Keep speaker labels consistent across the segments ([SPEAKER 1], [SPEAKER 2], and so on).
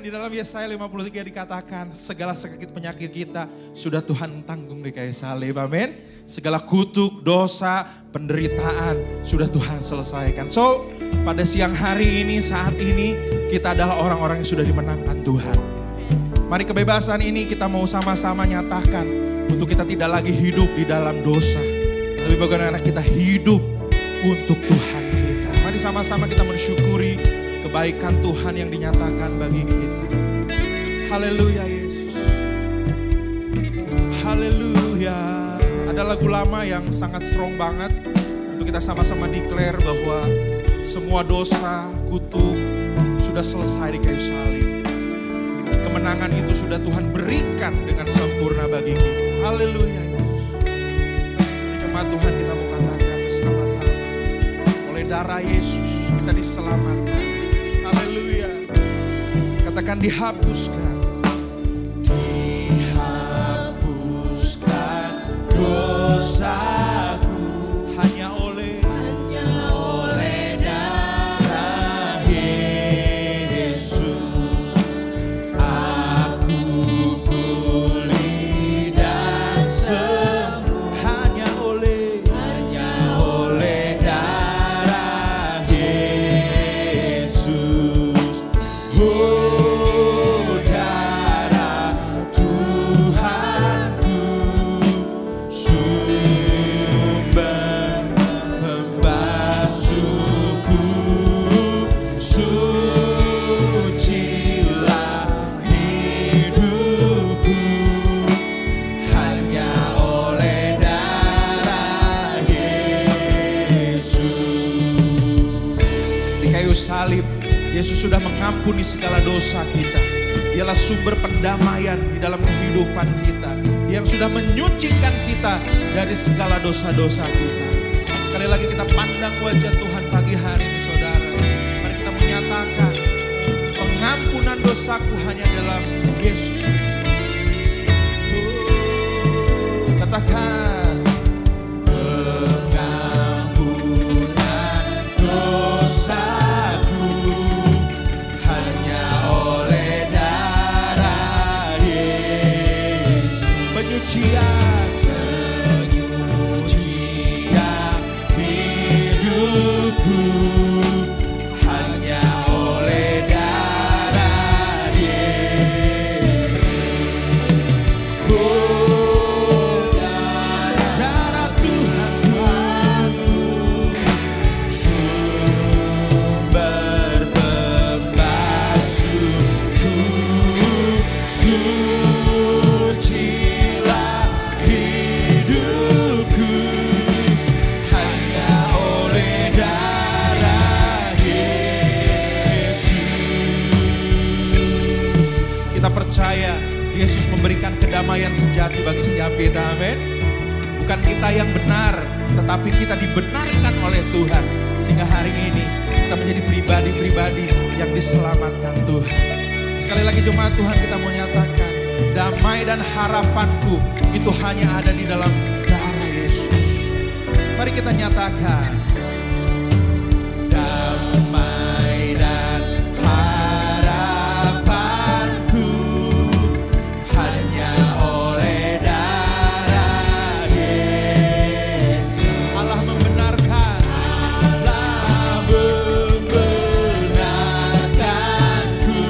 [SPEAKER 1] di dalam Yesaya 53 dikatakan segala sakit penyakit kita sudah Tuhan tanggung di kayu salib. Amin. Segala kutuk, dosa, penderitaan sudah Tuhan selesaikan. So pada siang hari ini, saat ini kita adalah orang-orang yang sudah dimenangkan Tuhan. Mari kebebasan ini kita mau sama-sama nyatakan untuk kita tidak lagi hidup di dalam dosa. Tapi bagaimana kita hidup untuk Tuhan kita. Mari sama-sama kita mensyukuri kebaikan Tuhan yang dinyatakan bagi kita. Haleluya Yesus. Haleluya. Ada lagu lama yang sangat strong banget untuk kita sama-sama declare bahwa semua dosa, kutuk sudah selesai di kayu salib. Dan kemenangan itu sudah Tuhan berikan dengan sempurna bagi kita. Haleluya Yesus. Mari jemaat Tuhan kita mau katakan bersama-sama. Oleh darah Yesus kita diselamatkan. Haleluya. Katakan dihapuskan. Dihapuskan dosaku hanya oleh darah Yesus. Aku pulih dan sembuh hanya oleh darah Yesus. Oh, darah Tuhanku, sumber pembasuhku, sucilah hidupku hanya oleh darah Yesus. Di kayu salib Yesus sudah mengampuni segala dosa kita. Dialah sumber pendamaian di dalam kehidupan kita. Dia yang sudah menyucikan kita dari segala dosa-dosa kita. Sekali lagi kita pandang wajah Tuhan pagi hari ini saudara. Mari kita menyatakan pengampunan dosaku hanya dalam Yesus Kristus. Katakan pengampunan dosaku hanya oleh darah Yesus. Penyucian hidupku hanya oleh darah Yesus. Oh, darah Tuhanku, sumber pembasuhku, sucilah hidupku hanya oleh darah Yesus. Kita percaya Yesus memberikan kedamaian sejati bagi setiap kita, amin. Bukan kita yang benar, tetapi kita dibenarkan oleh Tuhan. Sehingga hari ini kita menjadi pribadi-pribadi yang diselamatkan Tuhan. Sekali lagi jemaat Tuhan kita mau nyatakan, damai dan harapanku itu hanya ada di dalam darah Yesus. Mari kita nyatakan, damai dan harapanku hanya oleh darah Yesus. Allah membenarkan, Allah membenarkanku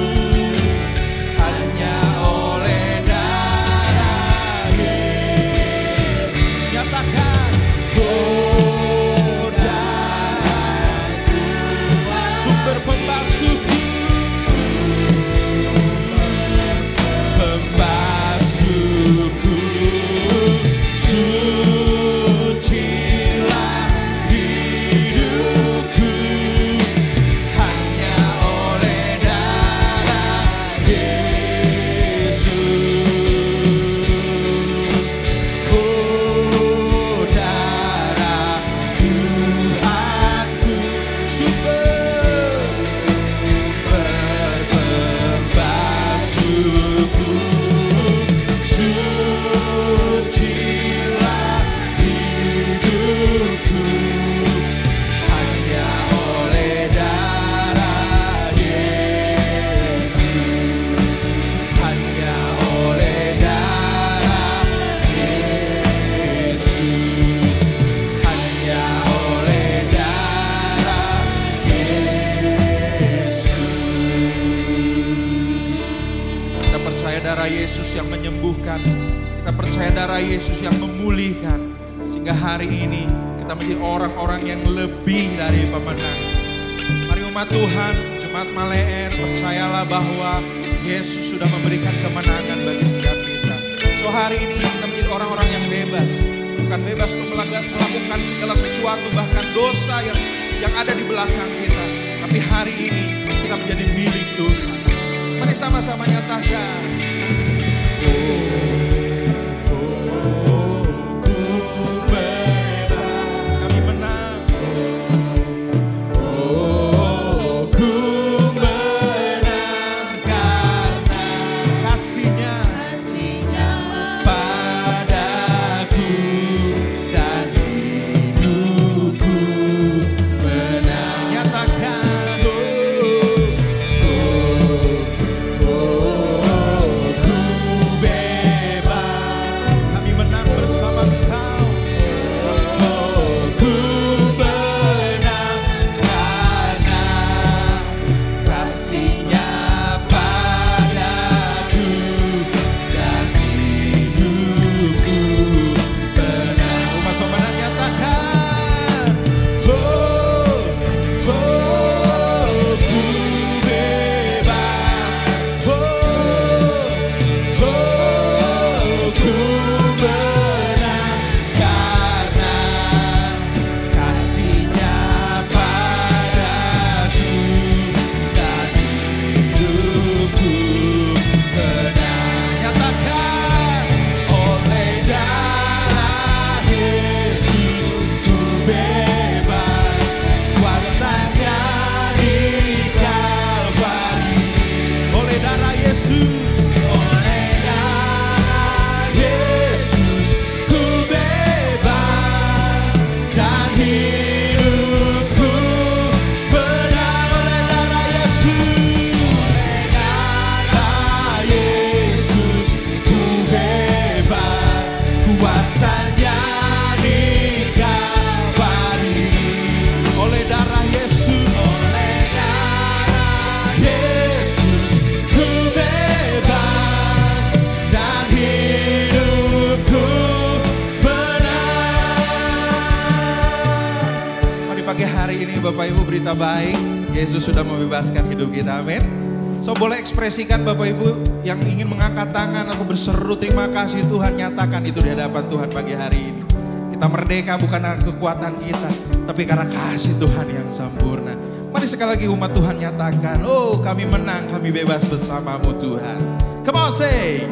[SPEAKER 1] hanya oleh darah Yesus. Nyatakan, oh, percaya darah Yesus yang menyembuhkan. Kita percaya darah Yesus yang memulihkan. Sehingga hari ini kita menjadi orang-orang yang lebih dari pemenang. Mari umat Tuhan, Jemaat Maleer, percayalah bahwa Yesus sudah memberikan kemenangan bagi setiap kita. So hari ini kita menjadi orang-orang yang bebas. Bukan bebas untuk melakukan segala sesuatu, bahkan dosa yang ada di belakang kita. Tapi hari ini kita menjadi milik Tuhan. Mari sama-sama nyatakan. Bapak Ibu, berita baik, Yesus sudah membebaskan hidup kita, amin. So boleh ekspresikan Bapak Ibu yang ingin mengangkat tangan, aku berseru terima kasih Tuhan, nyatakan itu di hadapan Tuhan pagi hari ini. Kita merdeka bukan karena kekuatan kita, tapi karena kasih Tuhan yang sempurna. Mari sekali lagi umat Tuhan nyatakan, oh kami menang, kami bebas bersamamu Tuhan. Come on say.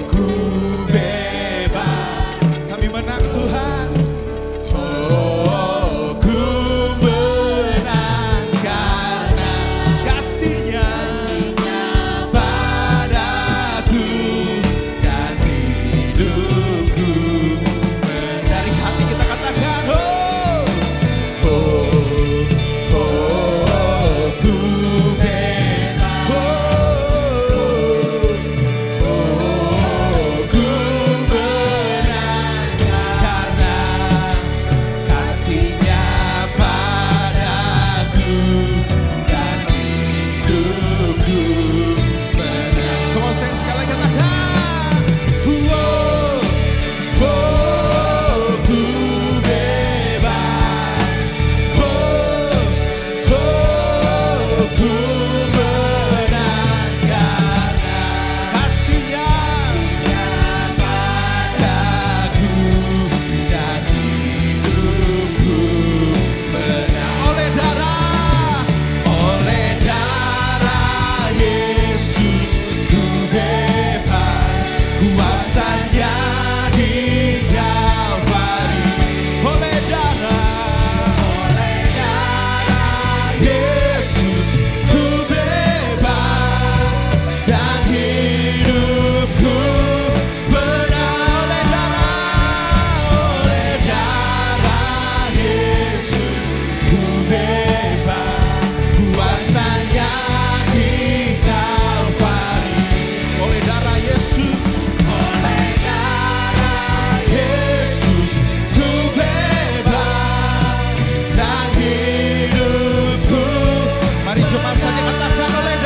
[SPEAKER 1] Ku bebas, kami menang Tuhan. Katakan oleh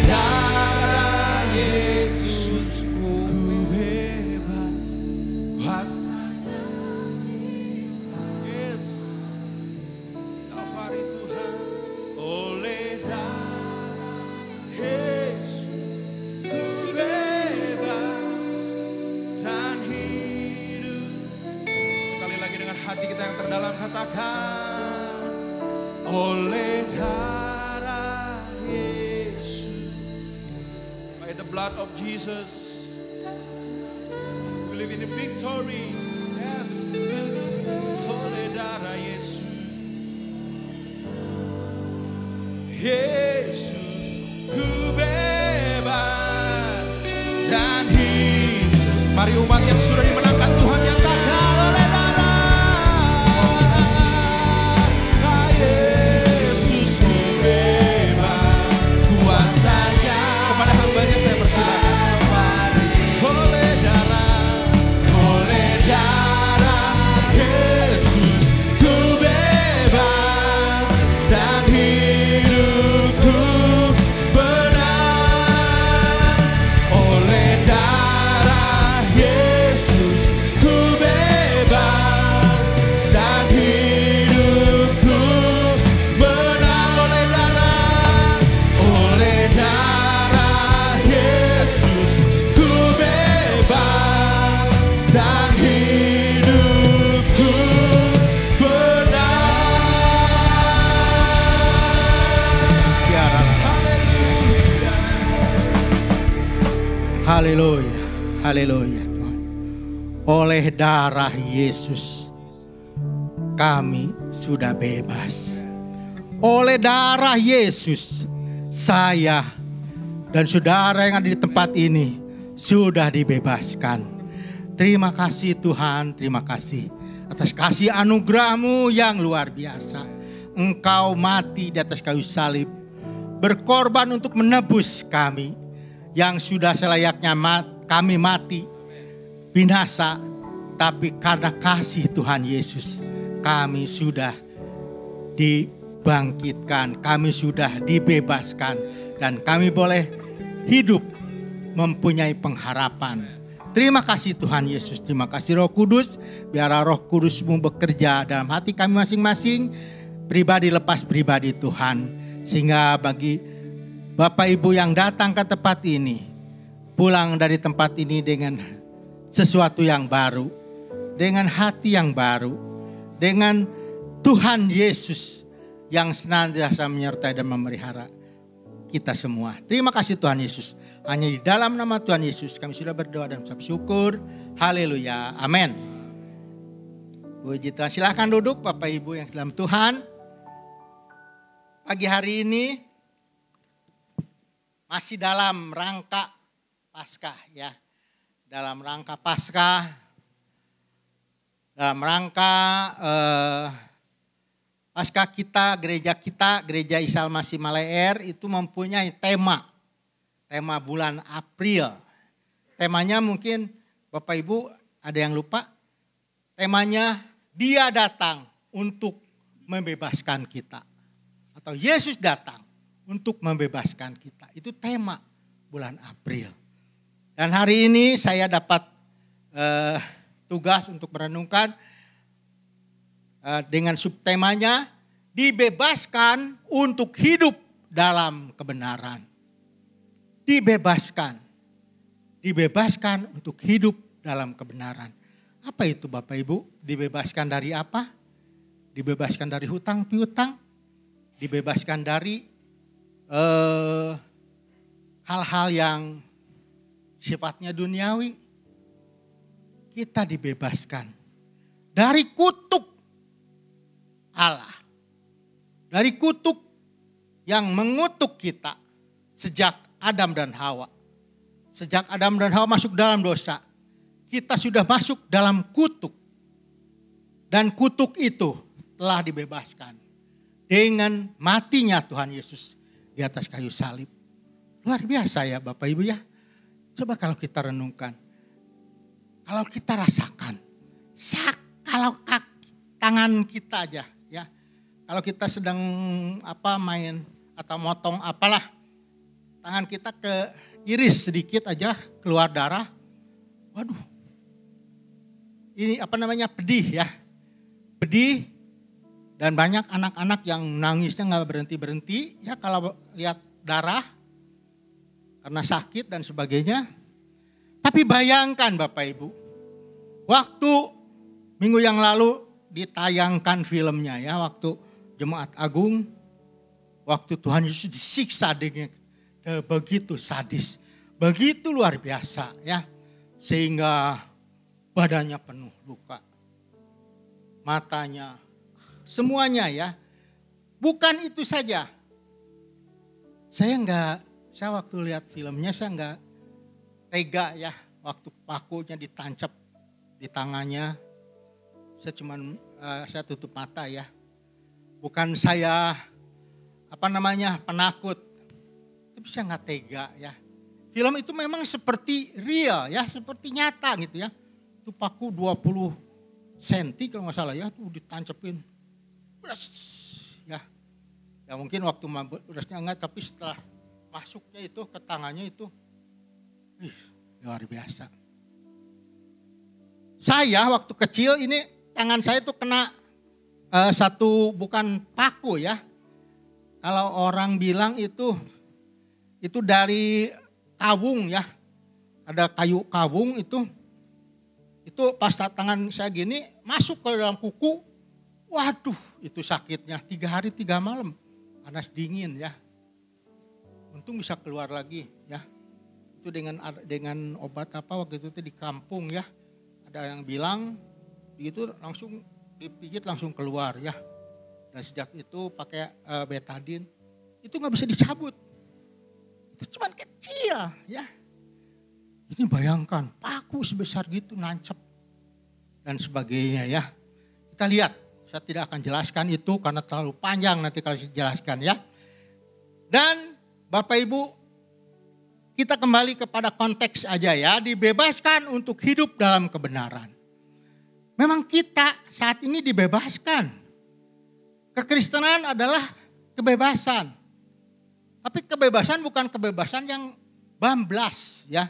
[SPEAKER 1] darah Yesus ku bebas kuasa. Yes, Kalvari Tuhan. Oleh darah Yesus ku bebas dan hidup. Sekali lagi dengan hati kita yang terdalam katakan, oleh darah Yesus, by the blood of Jesus, we live in the victory. Yes, oleh darah Yesus, Yesus ku bebas dan hidup. Mari umat yang sudah dimenangkan Tuhan nyatakan oleh darah Yesus ku bebas kuasanya. Kepada hambanya saya persilakan. Oleh darah Yesus ku bebas dan hidupku benar. Oleh darah Yesus ku bebas dan hidupku benar. Oleh darah Yesus ku bebas dan hidupku benar.
[SPEAKER 2] Haleluya, haleluya Tuhan. Oleh darah Yesus kami sudah bebas. Oleh darah Yesus saya dan saudara yang ada di tempat ini sudah dibebaskan. Terima kasih Tuhan, terima kasih atas kasih anugerah-Mu yang luar biasa. Engkau mati di atas kayu salib, berkorban untuk menebus kami yang sudah selayaknya kami mati binasa, tapi karena kasih Tuhan Yesus kami sudah dibangkitkan, kami sudah dibebaskan, dan kami boleh hidup mempunyai pengharapan. Terima kasih Tuhan Yesus, terima kasih Roh Kudus. Biarlah Roh Kudus-Mu bekerja dalam hati kami masing-masing, pribadi lepas pribadi Tuhan. Sehingga bagi Bapak Ibu yang datang ke tempat ini, pulang dari tempat ini dengan sesuatu yang baru, dengan hati yang baru, dengan Tuhan Yesus yang senantiasa menyertai dan memelihara kita semua. Terima kasih Tuhan Yesus. Hanya di dalam nama Tuhan Yesus kami sudah berdoa dan mengucap syukur. Haleluya. Amin. Puji Tuhan. Silakan duduk Bapak Ibu yang dalam Tuhan. Pagi hari ini masih dalam rangka Paskah ya. Dalam rangka Paskah. Dalam rangka Paskah kita, gereja Isa Al-Masih Maleer itu mempunyai tema bulan April. Temanya mungkin Bapak Ibu ada yang lupa. Temanya Dia datang untuk membebaskan kita. Atau Yesus datang untuk membebaskan kita. Itu tema bulan April. Dan hari ini saya dapat tugas untuk merenungkan dengan subtemanya dibebaskan untuk hidup dalam kebenaran. Dibebaskan untuk hidup dalam kebenaran. Apa itu Bapak Ibu? Dibebaskan dari apa? Dibebaskan dari hutang piutang, dibebaskan dari hal-hal yang sifatnya duniawi. Kita dibebaskan dari kutuk Allah. Dari kutuk yang mengutuk kita sejak Adam dan Hawa. Sejak Adam dan Hawa masuk dalam dosa, kita sudah masuk dalam kutuk. Dan kutuk itu telah dibebaskan dengan matinya Tuhan Yesus di atas kayu salib. Luar biasa ya Bapak Ibu ya. Coba kalau kita renungkan. Kalau kita rasakan. Kalau tangan kita aja ya. Kalau kita sedang main atau motong apalah, tangan kita iris sedikit aja keluar darah. Waduh, ini pedih ya. Pedih, dan banyak anak-anak yang nangisnya gak berhenti-berhenti ya kalau lihat darah karena sakit dan sebagainya. Tapi bayangkan Bapak Ibu, waktu minggu yang lalu ditayangkan filmnya ya, waktu Jemaat Agung, waktu Tuhan Yesus disiksa dengan begitu sadis, begitu luar biasa ya, sehingga badannya penuh luka, matanya, semuanya ya. Bukan itu saja, saya waktu lihat filmnya saya nggak tega ya, waktu pakunya ditancap di tangannya, saya tutup mata ya. Bukan saya penakut, tapi saya nggak tega ya. Film itu memang seperti real ya, seperti nyata gitu ya. Itu paku 20 cm kalau nggak salah ya, tuh ditancepin. Ya mungkin waktu berasnya enggak, tapi setelah masuknya itu ke tangannya itu, luar biasa. Saya waktu kecil ini tangan saya itu kena satu, bukan paku ya. Kalau orang bilang itu dari kawung ya. Ada kayu kawung itu pas tangan saya gini masuk ke dalam kuku. Waduh, itu sakitnya 3 hari 3 malam. Panas dingin ya. Untung bisa keluar lagi ya. Itu dengan obat waktu itu di kampung ya. Ada yang bilang itu langsung dipijit langsung keluar ya. Dan sejak itu pakai betadine, itu nggak bisa dicabut. Itu cuma kecil ya. Ini bayangkan paku sebesar gitu nancep dan sebagainya ya. Kita lihat, saya tidak akan jelaskan itu karena terlalu panjang nanti kalau saya jelaskan ya. Dan Bapak Ibu, kita kembali kepada konteks aja ya, dibebaskan untuk hidup dalam kebenaran. Memang kita saat ini dibebaskan. Kekristenan adalah kebebasan. Tapi kebebasan bukan kebebasan yang bamblas ya.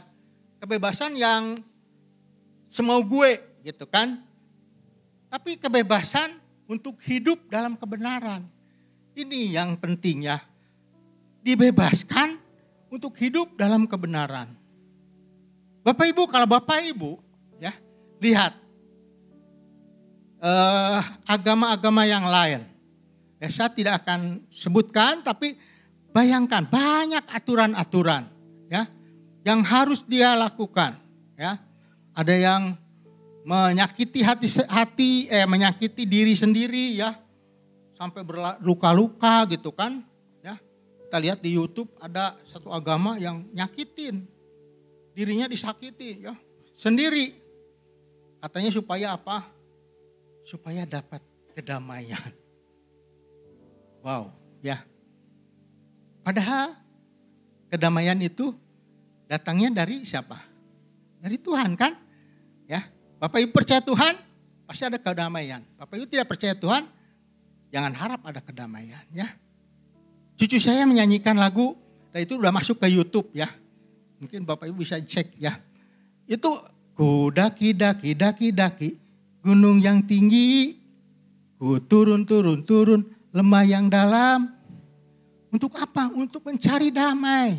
[SPEAKER 2] Kebebasan yang semau gue gitu kan. Tapi kebebasan untuk hidup dalam kebenaran. Ini yang penting ya. Dibebaskan untuk hidup dalam kebenaran. Bapak Ibu, kalau Bapak Ibu ya lihat agama-agama yang lain. Ya, saya tidak akan sebutkan, tapi bayangkan banyak aturan-aturan ya yang harus dia lakukan ya. Ada yang menyakiti menyakiti diri sendiri ya, sampai berluka-luka gitu kan ya. Kita lihat di YouTube ada satu agama yang nyakitin dirinya, disakiti ya sendiri. Katanya supaya apa? Supaya dapat kedamaian. Wow, ya. Padahal kedamaian itu datangnya dari siapa? Dari Tuhan kan? Ya. Bapak Ibu percaya Tuhan, pasti ada kedamaian. Bapak Ibu tidak percaya Tuhan, jangan harap ada kedamaian ya. Cucu saya menyanyikan lagu, dan itu udah masuk ke YouTube ya. Mungkin Bapak Ibu bisa cek ya. Itu ku daki gunung yang tinggi, ku turun lembah yang dalam. Untuk apa? Untuk mencari damai.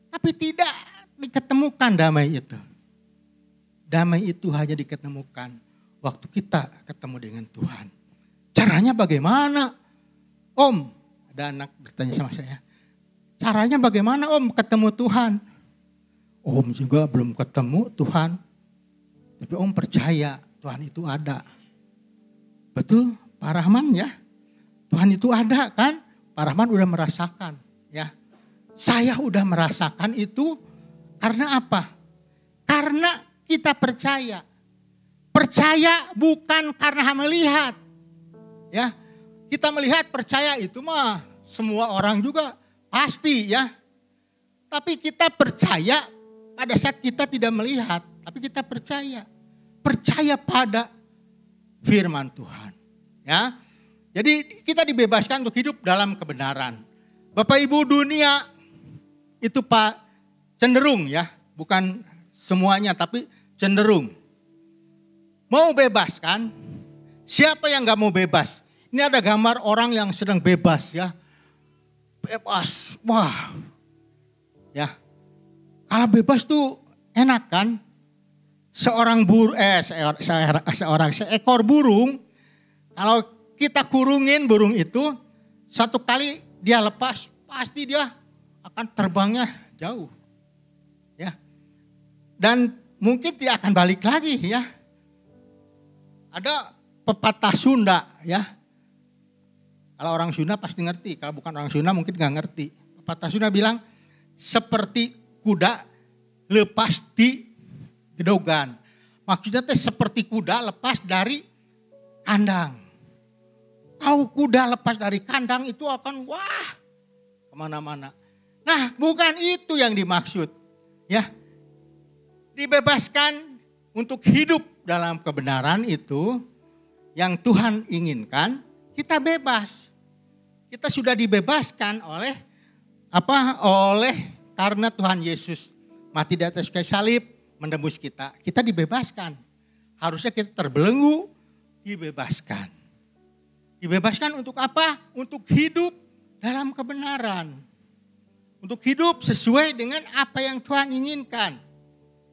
[SPEAKER 2] Tapi tidak diketemukan damai itu. Damai itu hanya diketemukan waktu kita ketemu dengan Tuhan. Caranya bagaimana? Om, ada anak bertanya sama saya. Caranya bagaimana Om ketemu Tuhan? Om juga belum ketemu Tuhan. Tapi Om percaya Tuhan itu ada. Betul Pak Rahman ya? Tuhan itu ada kan? Pak Rahman udah merasakan ya. Saya udah merasakan itu karena apa? Karena kita percaya. Percaya bukan karena melihat. Ya. Kita melihat percaya itu mah semua orang juga pasti ya. Tapi kita percaya pada saat kita tidak melihat, tapi kita percaya. Percaya pada firman Tuhan. Ya. Jadi kita dibebaskan untuk hidup dalam kebenaran. Bapak Ibu, dunia itu Pak cenderung ya, bukan semuanya tapi cenderung mau bebas kan? Siapa yang gak mau bebas? Ini ada gambar orang yang sedang bebas ya. Bebas, wah. Ya, kalau bebas tuh enak kan? Seekor burung, kalau kita kurungin burung itu, satu kali dia lepas, pasti dia akan terbangnya jauh. Ya. Dan mungkin tidak akan balik lagi ya. Ada pepatah Sunda ya. Kalau orang Sunda pasti ngerti, kalau bukan orang Sunda mungkin gak ngerti. Pepatah Sunda bilang, seperti kuda lepas di gedogan. Maksudnya seperti kuda lepas dari kandang. Kalau kuda lepas dari kandang itu akan wah kemana-mana. Nah bukan itu yang dimaksud. Ya, dibebaskan untuk hidup dalam kebenaran itu yang Tuhan inginkan, kita bebas. Kita sudah dibebaskan oleh karena Tuhan Yesus mati di atas kayu salib menebus kita. Kita dibebaskan. Harusnya kita terbelenggu, dibebaskan. Dibebaskan untuk apa? Untuk hidup dalam kebenaran. Untuk hidup sesuai dengan apa yang Tuhan inginkan.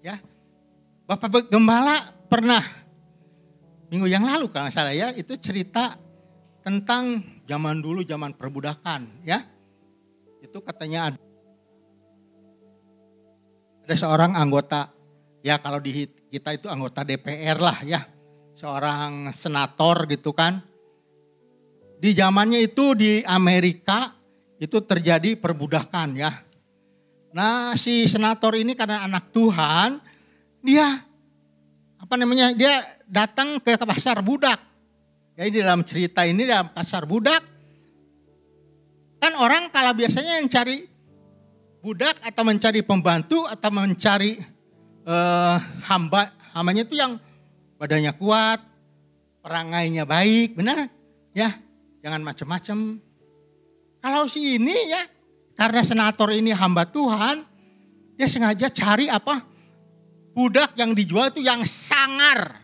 [SPEAKER 2] Ya. Bapak Gembala pernah minggu yang lalu kalau salah ya, itu cerita tentang zaman dulu, zaman perbudakan ya. Itu katanya ada seorang anggota, ya kalau di kita itu anggota DPR lah ya. Seorang senator gitu kan. Di zamannya itu di Amerika itu terjadi perbudakan ya. Nah si senator ini karena anak Tuhan, dia datang ke pasar budak. Jadi dalam cerita ini dalam pasar budak, kan orang kalau biasanya yang cari budak atau mencari pembantu atau mencari hambanya itu yang badannya kuat, perangainya baik, benar? Ya, jangan macam-macam. Kalau si ini ya, karena senator ini hamba Tuhan, dia sengaja cari budak yang dijual itu yang sangar.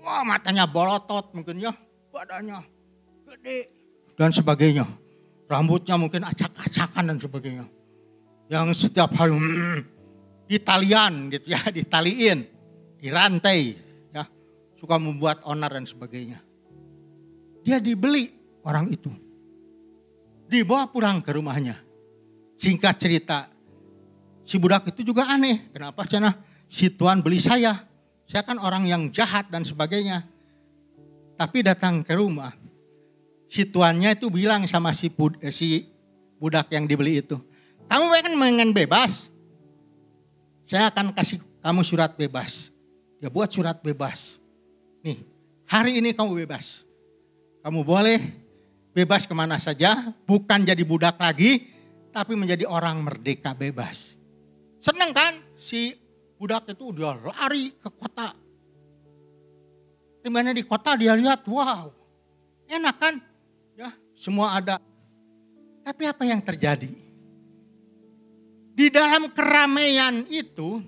[SPEAKER 2] Wah matanya bolotot mungkin ya, badannya gede dan sebagainya. Rambutnya mungkin acak-acakan dan sebagainya. Yang setiap hari ditalian gitu ya, ditaliin, dirantai ya. Suka membuat onar dan sebagainya. Dia dibeli orang itu. Dibawa pulang ke rumahnya. Singkat cerita, si budak itu juga aneh. Kenapa cenah si tuan beli saya? Saya kan orang yang jahat dan sebagainya. Tapi datang ke rumah, si tuannya itu bilang sama si budak yang dibeli itu, kamu kan pengen bebas, saya akan kasih kamu surat bebas. Dia buat surat bebas. Nih, hari ini kamu bebas. Kamu boleh bebas kemana saja, bukan jadi budak lagi, tapi menjadi orang merdeka bebas. Seneng kan si budak itu dia lari ke kota. Dimana di kota dia lihat, wow, enak kan? Ya, semua ada. Tapi apa yang terjadi? Di dalam keramaian itu,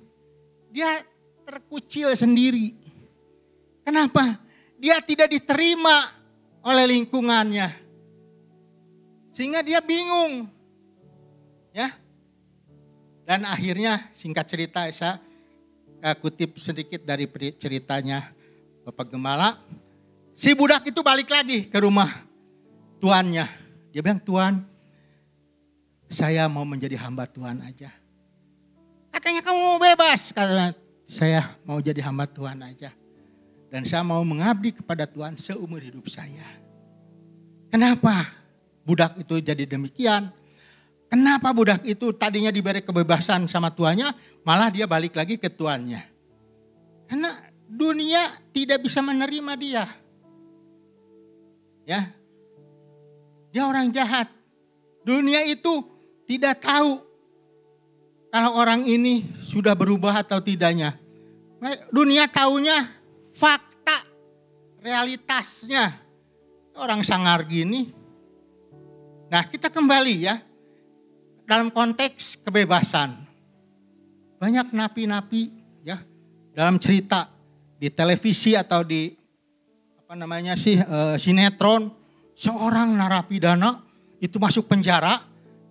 [SPEAKER 2] dia terkucil sendiri. Kenapa? Dia tidak diterima oleh lingkungannya. Sehingga dia bingung. Ya. Dan akhirnya singkat cerita saya kutip sedikit dari ceritanya Bapak Gembala. Si budak itu balik lagi ke rumah tuannya. Dia bilang, Tuan, saya mau menjadi hamba Tuhan aja. Katanya kamu mau bebas. Katanya saya mau jadi hamba Tuhan aja. Dan saya mau mengabdi kepada Tuhan seumur hidup saya. Kenapa budak itu jadi demikian? Kenapa budak itu tadinya diberi kebebasan sama tuannya, malah dia balik lagi ke tuannya? Karena dunia tidak bisa menerima dia. Ya. Dia orang jahat. Dunia itu tidak tahu kalau orang ini sudah berubah atau tidaknya. Dunia taunya fakta, realitasnya. Orang sangar gini. Nah, kita kembali ya dalam konteks kebebasan. Banyak napi-napi ya dalam cerita di televisi atau di sinetron, seorang narapidana itu masuk penjara,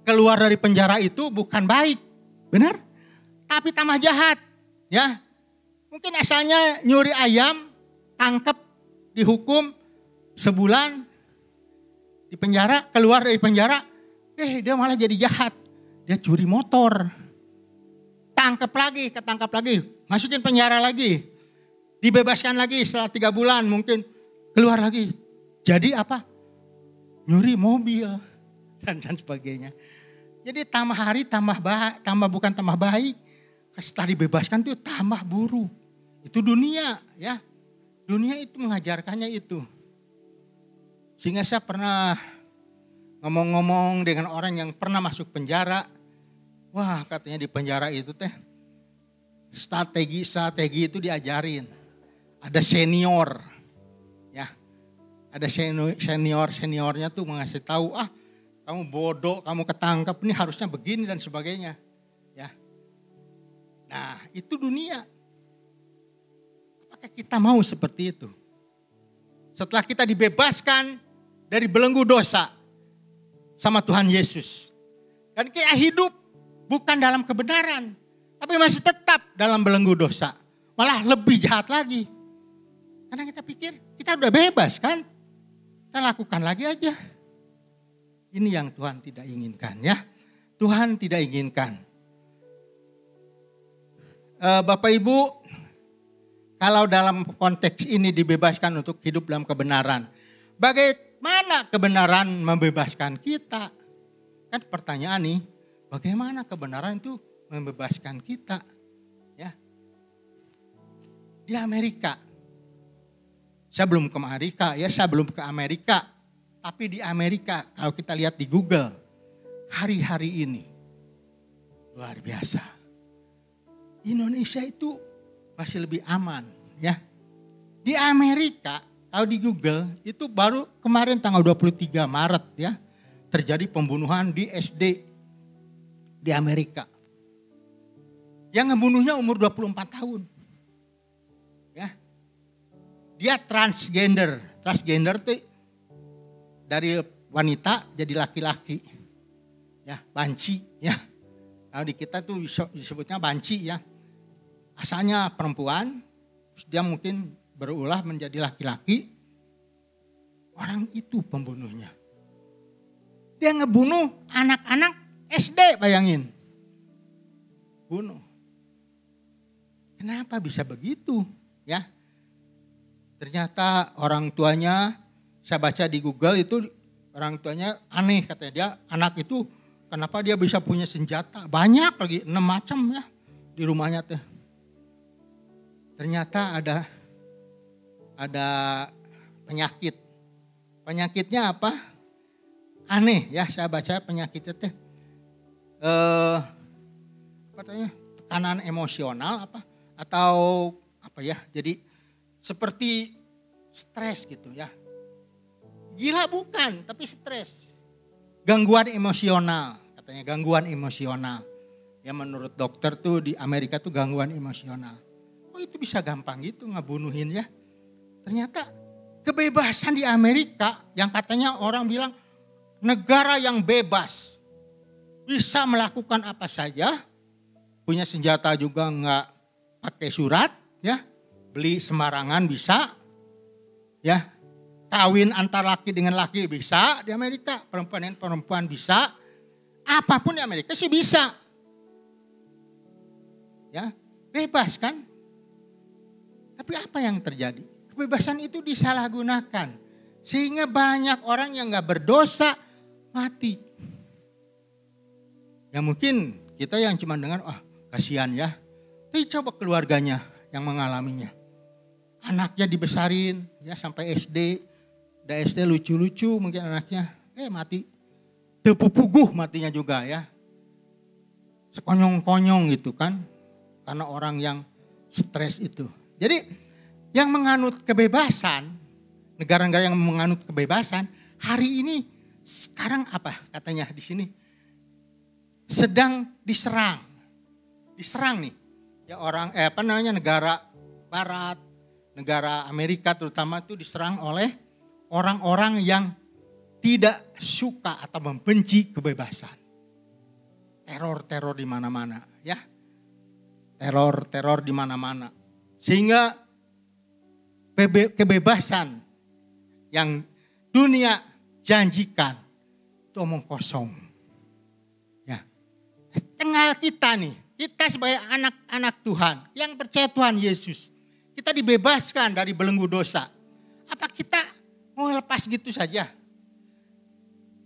[SPEAKER 2] keluar dari penjara itu bukan baik, benar? Tapi tambah jahat, ya. Mungkin asalnya nyuri ayam, tangkap, dihukum sebulan di penjara, keluar dari penjara, dia malah jadi jahat. Dia curi motor, ketangkap lagi, masukin penjara lagi, dibebaskan lagi setelah 3 bulan mungkin keluar lagi. Jadi apa? Nyuri mobil dan sebagainya. Jadi tambah hari tambah baik. Setelah dibebaskan itu tambah buruk. Itu dunia ya. Dunia itu mengajarkannya itu. Sehingga saya pernah ngomong-ngomong dengan orang yang pernah masuk penjara. Wah, katanya di penjara itu strategi itu diajarin. Ada senior. Ya. Ada seniornya tuh mengasih tahu, kamu bodoh, kamu ketangkep, ini harusnya begini dan sebagainya. Ya. Nah, itu dunia. Apakah kita mau seperti itu? Setelah kita dibebaskan dari belenggu dosa sama Tuhan Yesus. Dan kita hidup bukan dalam kebenaran, tapi masih tetap dalam belenggu dosa. Malah lebih jahat lagi. Karena kita pikir kita udah bebas kan? Kita lakukan lagi aja. Ini yang Tuhan tidak inginkan ya. Tuhan tidak inginkan. Bapak Ibu, kalau dalam konteks ini dibebaskan untuk hidup dalam kebenaran, bagaimana kebenaran membebaskan kita? Kan pertanyaan nih, bagaimana kebenaran itu membebaskan kita? Ya. Di Amerika, saya belum ke Amerika, tapi di Amerika kalau kita lihat di Google, hari-hari ini luar biasa. Indonesia itu masih lebih aman ya. Di Amerika kalau di Google itu baru kemarin tanggal 23 Maret ya terjadi pembunuhan di SD di Amerika. Yang ngebunuhnya umur 24 tahun. Ya. Dia transgender. Transgender itu dari wanita jadi laki-laki. Ya, banci ya. Kalau di kita tuh disebutnya banci ya. Asalnya perempuan, terus dia mungkin berulah menjadi laki-laki. Orang itu pembunuhnya. Dia ngebunuh anak-anak SD, bayangin. Bunuh. Kenapa bisa begitu? Ya. Ternyata orang tuanya, saya baca di Google itu orang tuanya aneh katanya dia, anak itu kenapa dia bisa punya senjata? Banyak lagi, 6 macam ya di rumahnya teh. Ternyata ada penyakit. Penyakitnya apa? Aneh ya, saya baca penyakitnya teh tekanan emosional apa atau apa ya? Jadi seperti stres gitu ya. Gila bukan, tapi stres. Gangguan emosional, katanya gangguan emosional. Ya menurut dokter tuh di Amerika tuh gangguan emosional. Oh itu bisa gampang gitu ngebunuhin ya. Ternyata kebebasan di Amerika yang katanya orang bilang negara yang bebas. Bisa melakukan apa saja. Punya senjata juga nggak pakai surat ya. Beli sembarangan bisa. Ya. Kawin antar laki dengan laki bisa di Amerika. Perempuan dengan perempuan bisa. Apapun di Amerika sih bisa. Ya, bebas kan? Tapi apa yang terjadi? Kebebasan itu disalahgunakan. Sehingga banyak orang yang gak berdosa mati. Ya mungkin kita yang cuma dengar, kasihan ya. Tapi coba keluarganya yang mengalaminya. Anaknya dibesarin ya sampai SD. Udah SD lucu-lucu mungkin anaknya. Mati. Tepupuguh matinya juga ya. Sekonyong-konyong gitu kan. Karena orang yang stres itu. Jadi yang menganut kebebasan, negara-negara yang menganut kebebasan, hari ini sekarang apa katanya di sini? Sedang diserang. Diserang nih. Ya negara barat, negara Amerika terutama itu diserang oleh orang-orang yang tidak suka atau membenci kebebasan. Teror-teror di mana-mana, ya. Teror-teror di mana-mana. Sehingga kebebasan yang dunia janjikan itu omong kosong. Ya. Tengah kita nih, kita sebagai anak-anak Tuhan yang percaya Tuhan Yesus, kita dibebaskan dari belenggu dosa. Apa kita mau lepas gitu saja?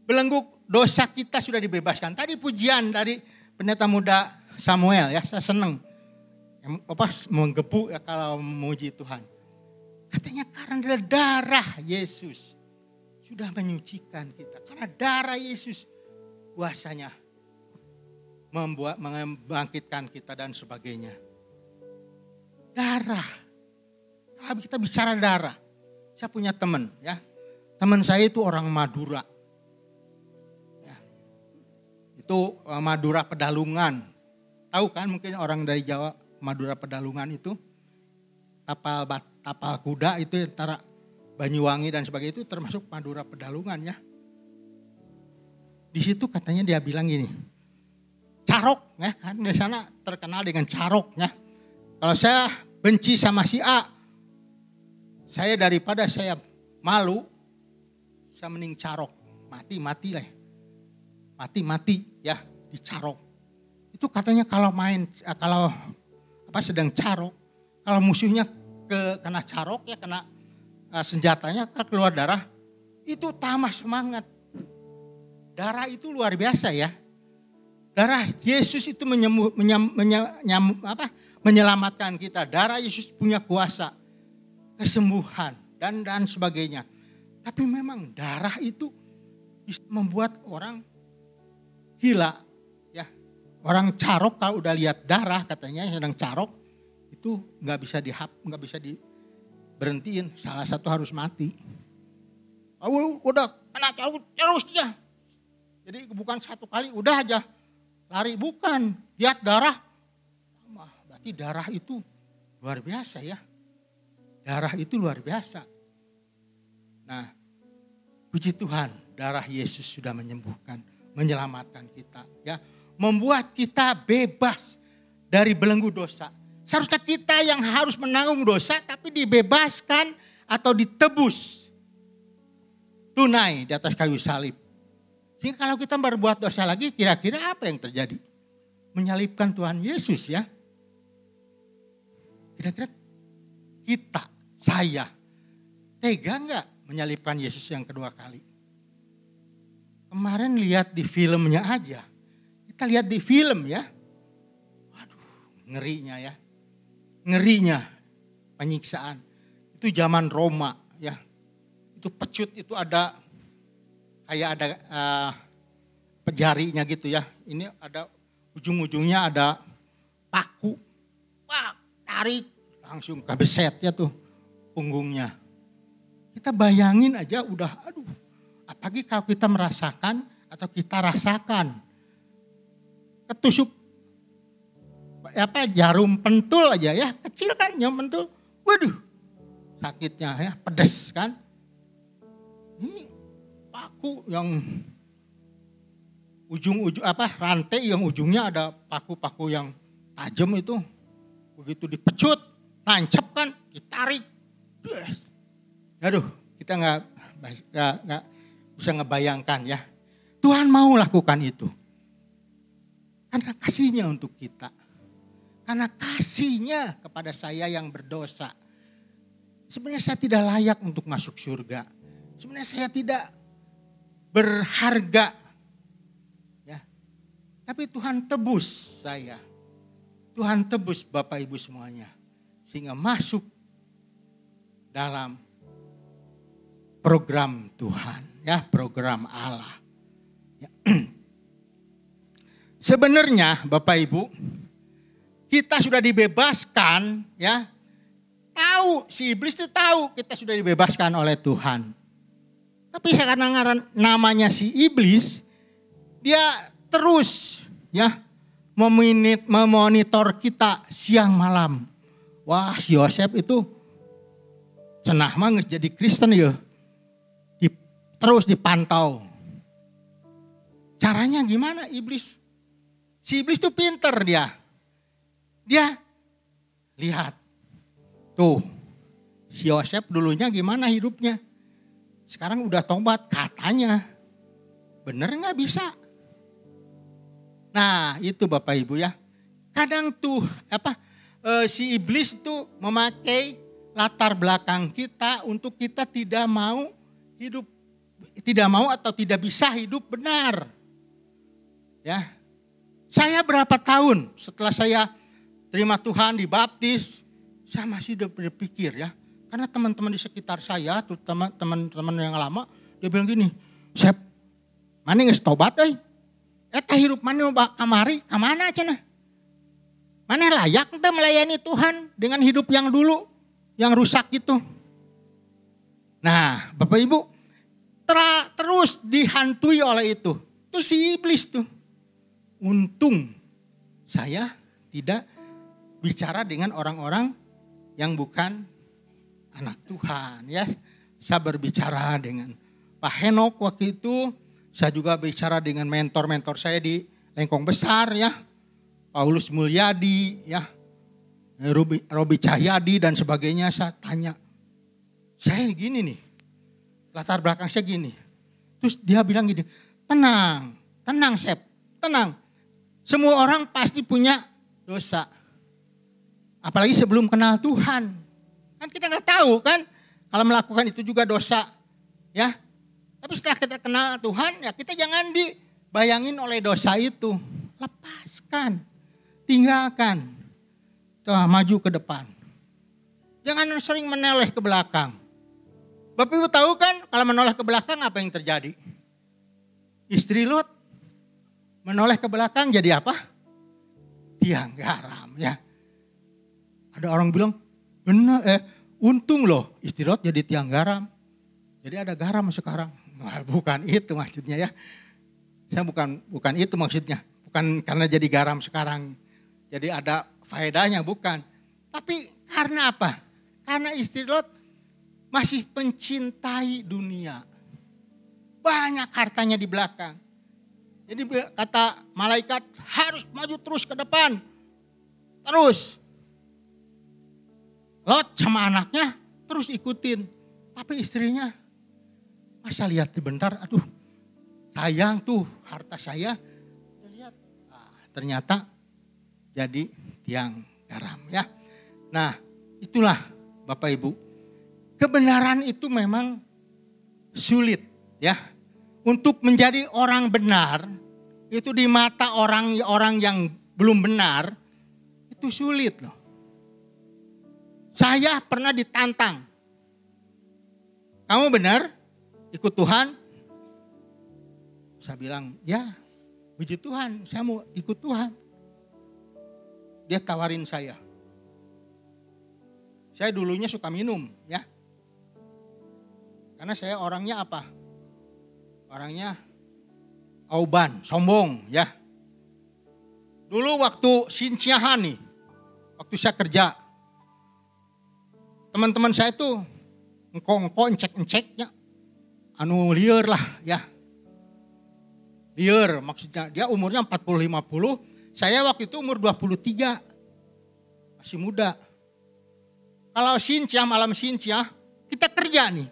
[SPEAKER 2] Belenggu dosa kita sudah dibebaskan. Tadi pujian dari pendeta muda Samuel, ya, saya senang. Menggebu ya kalau memuji Tuhan. Katanya karena darah Yesus sudah menyucikan kita. Karena darah Yesus kuasanya membangkitkan kita dan sebagainya. Darah. Kalau kita bicara darah. Saya punya teman, ya. Teman saya itu orang Madura. Ya. Itu Madura Pedalungan. Tahu kan mungkin orang dari Jawa, Madura Pedalungan itu. Tapal kuda itu antara Banyuwangi dan sebagainya itu termasuk Madura Pedalungan, ya. Di situ katanya dia bilang gini, carok, ya kan di sana terkenal dengan carok, ya. Kalau saya benci sama si A, saya daripada saya malu, saya mending carok, mati lah, mati ya dicarok. Itu katanya kalau sedang carok, kalau musuhnya kena carok ya kena senjatanya keluar darah, itu tambah semangat. Darah itu luar biasa ya. Darah Yesus itu menyelamatkan kita. Darah Yesus punya kuasa kesembuhan dan sebagainya. Tapi memang darah itu bisa membuat orang gila. Ya, orang carok kalau udah lihat darah katanya sedang carok itu nggak bisa diberhentiin. Salah satu harus mati. Udah kena carok terus dia. Jadi bukan satu kali udah aja lari, bukan lihat darah. Berarti darah itu luar biasa ya. Darah itu luar biasa. Nah, puji Tuhan, darah Yesus sudah menyembuhkan, menyelamatkan kita, ya, membuat kita bebas dari belenggu dosa. Seharusnya kita yang harus menanggung dosa, tapi dibebaskan atau ditebus tunai di atas kayu salib. Sehingga kalau kita berbuat dosa lagi, kira-kira apa yang terjadi? Menyalibkan Tuhan Yesus, ya. Kira-kira kita, saya, tega enggak menyalibkan Yesus yang kedua kali? Kemarin lihat di filmnya aja. Kita lihat di film ya. Waduh, ngerinya ya. Ngerinya penyiksaan. Itu zaman Roma ya. Itu pecut itu ada kayak ada jarinya gitu ya. Ini ada ujung-ujungnya ada paku. Wah, tarik langsung kebeset ya tuh punggungnya. Kita bayangin aja udah aduh. Apalagi kalau kita merasakan atau kita rasakan ketusuk jarum pentul aja ya, kecil kan jarum pentul. Waduh. Sakitnya ya, pedes kan. Ini paku yang rantai yang ujungnya ada paku-paku yang tajam itu. Begitu dipecut, tancap kan, ditarik. Aduh, kita nggak bisa ngebayangkan ya. Tuhan mau lakukan itu. Karena kasihnya untuk kita. Karena kasihnya kepada saya yang berdosa. Sebenarnya saya tidak layak untuk masuk surga. Sebenarnya saya tidak berharga. Ya. Tapi Tuhan tebus saya. Tuhan tebus Bapak Ibu semuanya. Sehingga masuk dalam program Tuhan. Ya, program Allah. Ya. Sebenarnya Bapak Ibu, kita sudah dibebaskan ya. Tahu, si iblis itu tahu kita sudah dibebaskan oleh Tuhan. Tapi karena namanya si iblis, dia terus ya memonitor kita siang malam. Wah, si Yosef itu cenah mah geus jadi Kristen ya. Terus dipantau. Caranya gimana iblis? Si iblis tuh pinter dia. Dia lihat. Tuh, si Yosef dulunya gimana hidupnya? Sekarang udah tobat katanya. Bener gak bisa? Nah itu Bapak Ibu ya. Kadang tuh si iblis tuh memakai latar belakang kita untuk kita tidak mau atau tidak bisa hidup benar. Ya. Saya berapa tahun setelah saya terima Tuhan dibaptis, saya masih berpikir ya. Karena teman-teman di sekitar saya, terutama teman-teman yang lama, dia bilang gini, "Sep, mana geus tobat euy? Eta hirup mana kamari, kamana cenah? Mana layak teh melayani Tuhan dengan hidup yang dulu, yang rusak itu?" Nah, Bapak Ibu, terus dihantui oleh itu. Itu si iblis tuh. Untung saya tidak bicara dengan orang-orang yang bukan anak Tuhan ya. Saya berbicara dengan Pak Henok waktu itu. Saya juga bicara dengan mentor-mentor saya di Lengkong Besar ya. Paulus Mulyadi ya. Robi Cahyadi dan sebagainya. Saya tanya. Saya gini nih. Latar belakang saya gini. Terus dia bilang gini. Tenang Sep. Tenang. Semua orang pasti punya dosa. Apalagi sebelum kenal Tuhan. Kan kita gak tahu kan. Kalau melakukan itu juga dosa. Ya. Tapi setelah kita kenal Tuhan. Ya kita jangan dibayangin oleh dosa itu. Lepaskan. Tinggalkan. Tuh, maju ke depan. Jangan sering menoleh ke belakang. Bapak Ibu tahu kan kalau menoleh ke belakang apa yang terjadi? Istri Lot menoleh ke belakang jadi apa? Tiang garam ya. Ada orang bilang, benar, untung loh istri Lot jadi tiang garam. Jadi ada garam sekarang. Nah, bukan itu maksudnya ya. Saya bukan itu maksudnya. Bukan karena jadi garam sekarang. Jadi ada faedahnya, bukan. Tapi karena apa? Karena istri Lot masih mencintai dunia. Banyak hartanya di belakang. Jadi kata malaikat harus maju terus ke depan. Terus. Lot sama anaknya terus ikutin. Tapi istrinya masa lihat sebentar, aduh sayang tuh harta saya. Lihat, ternyata jadi tiang garam ya. Nah itulah Bapak Ibu. Kebenaran itu memang sulit ya. Untuk menjadi orang benar itu di mata orang yang belum benar itu sulit loh. Saya pernah ditantang. Kamu benar ikut Tuhan? Saya bilang ya puji Tuhan saya mau ikut Tuhan. Dia tawarin saya. Saya dulunya suka minum ya. Karena saya orangnya apa? Orangnya auban, sombong ya. Dulu waktu sinsiahan nih, waktu saya kerja. Teman-teman saya tuh engkong encek-enceknya. Anu liar lah ya. Liar maksudnya dia umurnya 40-50. Saya waktu itu umur 23. Masih muda. Kalau sinsiah, malam sinsiah, kita kerja nih.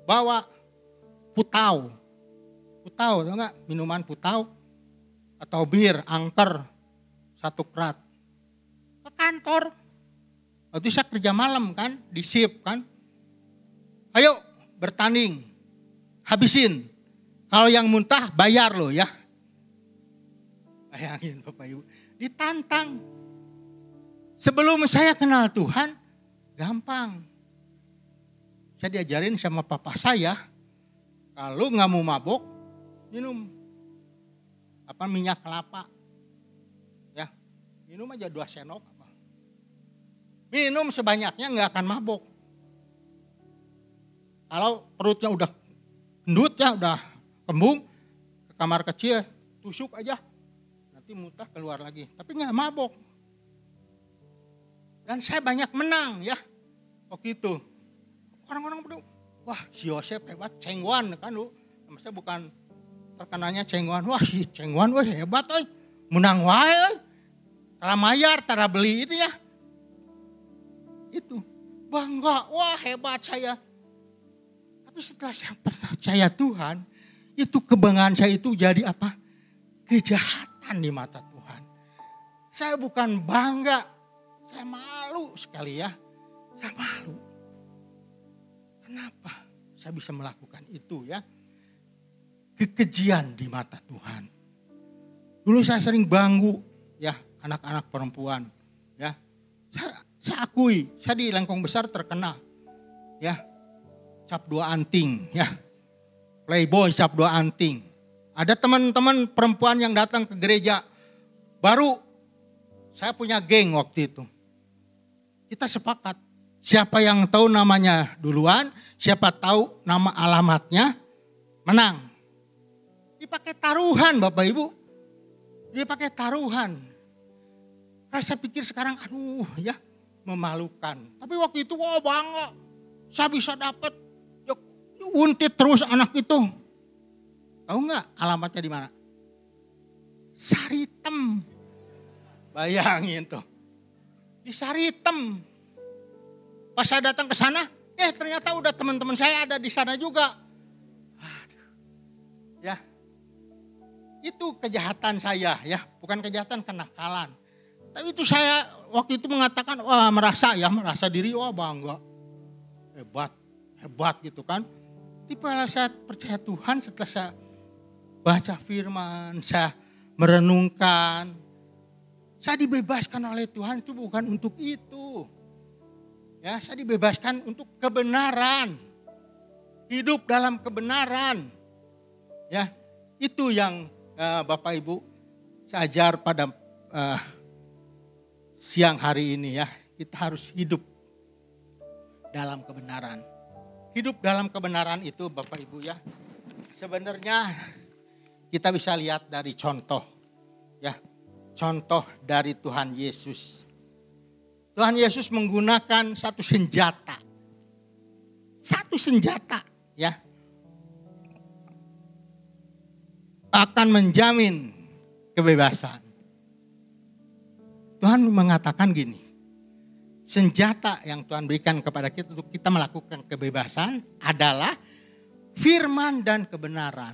[SPEAKER 2] Bawa putau. Putau, tahu gak? Minuman putau. Atau bir, angker. 1 krat. Ke kantor. Waktu saya kerja malam kan, di shift kan. Ayo bertanding. Habisin. Kalau yang muntah bayar loh ya. Bayangin Bapak Ibu. Ditantang. Sebelum saya kenal Tuhan, gampang. Saya diajarin sama papa saya, kalau nggak mau mabok, minum minyak kelapa, ya minum aja 2 sendok. Minum sebanyaknya nggak akan mabok. Kalau perutnya udah gendut ya, udah kembung, ke kamar kecil, tusuk aja. Nanti muntah keluar lagi, tapi nggak mabok. Dan saya banyak menang ya, waktu itu. Orang-orang bilang, wah si Yosef hebat, cengguan kan lu. Maksudnya bukan terkenanya cengguan, wah si cengguan wah hebat oi. Menang wae, tara mayar, tara beli itu ya. Itu, bangga, wah hebat saya. Tapi setelah saya percaya Tuhan, itu kebanggaan saya itu jadi apa? Kejahatan di mata Tuhan. Saya bukan bangga, saya malu sekali ya. Saya malu. Kenapa saya bisa melakukan itu ya? Kekejian di mata Tuhan. Dulu saya sering banggu ya anak-anak perempuan ya. Saya akui, saya di Lengkong Besar terkenal ya. Cap 2 anting ya. Playboy cap 2 anting. Ada teman-teman perempuan yang datang ke gereja. Baru saya punya geng waktu itu. Kita sepakat. Siapa yang tahu namanya duluan, siapa tahu nama alamatnya, menang. Dipakai taruhan Bapak Ibu. Dipakai taruhan. Karena saya pikir sekarang aduh ya memalukan. Tapi waktu itu wah bangga. Saya bisa dapat. Untit terus anak itu. Tahu nggak alamatnya di mana? Saritem. Bayangin tuh. Di Saritem. Pas saya datang ke sana, ternyata udah teman-teman saya ada di sana juga. Aduh. Ya. Itu kejahatan saya ya, bukan kejahatan, kenakalan. Tapi itu saya waktu itu mengatakan, wah merasa diri, wah bangga. Hebat gitu kan. Tapi kalau saya percaya Tuhan, setelah saya baca firman, saya merenungkan, saya dibebaskan oleh Tuhan itu bukan untuk itu. Ya, saya dibebaskan untuk kebenaran. Hidup dalam kebenaran. Ya, itu yang Bapak Ibu saya ajar pada siang hari ini ya. Kita harus hidup dalam kebenaran. Hidup dalam kebenaran itu Bapak Ibu ya. Sebenarnya kita bisa lihat dari contoh ya. Contoh dari Tuhan Yesus. Tuhan Yesus menggunakan satu senjata. Satu senjata ya. Akan menjamin kebebasan. Tuhan mengatakan gini. Senjata yang Tuhan berikan kepada kita untuk kita melakukan kebebasan adalah firman dan kebenaran.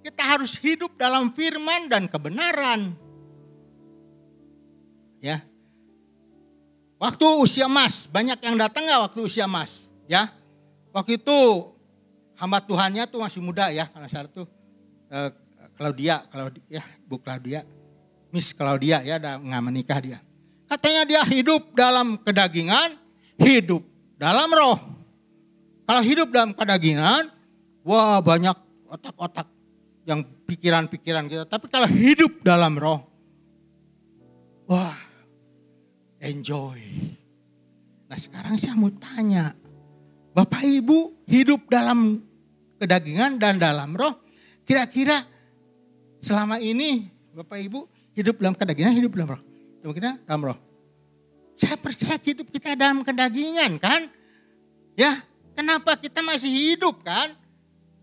[SPEAKER 2] Kita harus hidup dalam firman dan kebenaran. Ya. Waktu usia emas, banyak yang datang gak waktu usia emas? Ya. Waktu itu hamba Tuhannya tuh masih muda ya, kalau salah tuh Claudia, Bu Claudia, Miss Claudia ya, udah nggak menikah dia. Katanya dia hidup dalam kedagingan, hidup dalam roh. Kalau hidup dalam kedagingan, wah banyak otak-otak yang pikiran-pikiran kita. Tapi kalau hidup dalam roh, wah enjoy. Nah sekarang saya mau tanya, Bapak Ibu hidup dalam kedagingan dan dalam roh, kira-kira selama ini Bapak Ibu hidup dalam kedagingan, hidup dalam roh. Kita dalam roh. Saya percaya hidup kita dalam kedagingan kan. Ya, kenapa kita masih hidup kan?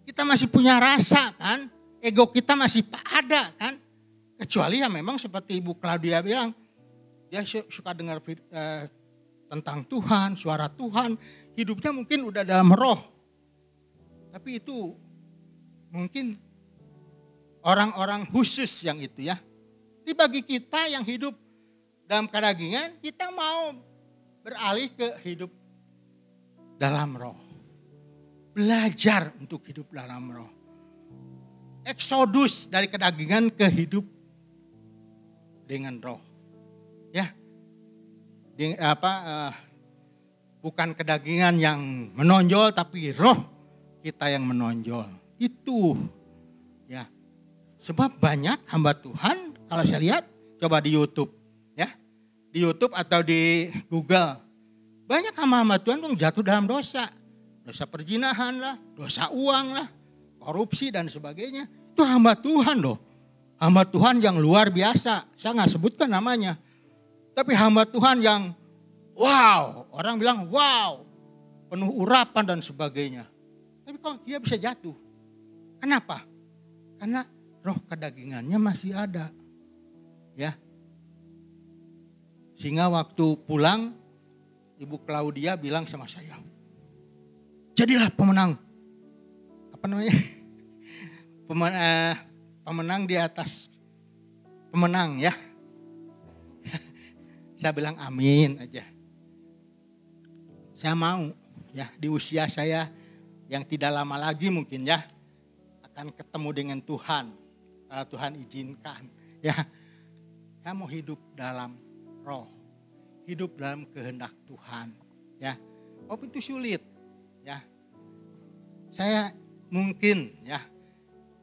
[SPEAKER 2] Kita masih punya rasa kan? Ego kita masih ada kan? Kecuali ya memang seperti Ibu Claudia bilang, dia suka dengar tentang Tuhan, suara Tuhan. Hidupnya mungkin udah dalam roh. Tapi itu mungkin orang-orang khusus yang itu ya. Tapi bagi kita yang hidup dalam kedagingan, kita mau beralih ke hidup dalam roh. Belajar untuk hidup dalam roh. Eksodus dari kedagingan ke hidup dengan roh. Ya. Bukan kedagingan yang menonjol, tapi roh kita yang menonjol. Itu ya. Sebab banyak hamba Tuhan, kalau saya lihat, coba di YouTube. Di YouTube atau di Google. Banyak hamba-hamba Tuhan yang jatuh dalam dosa. Dosa perzinahan lah, dosa uang lah, korupsi dan sebagainya. Itu hamba Tuhan loh. Hamba Tuhan yang luar biasa. Saya nggak sebutkan namanya. Tapi hamba Tuhan yang wow. Orang bilang wow. Penuh urapan dan sebagainya. Tapi kok dia bisa jatuh? Kenapa? Karena roh kedagingannya masih ada. Ya. Sehingga waktu pulang, Ibu Claudia bilang sama saya, jadilah pemenang. Apa namanya? Pemenang di atas pemenang ya. Saya bilang amin aja. Saya mau ya di usia saya yang tidak lama lagi mungkin ya akan ketemu dengan Tuhan. Kalau Tuhan izinkan ya. Saya mau hidup dalam roh. Hidup dalam kehendak Tuhan ya. Walaupun itu sulit ya. Saya mungkin ya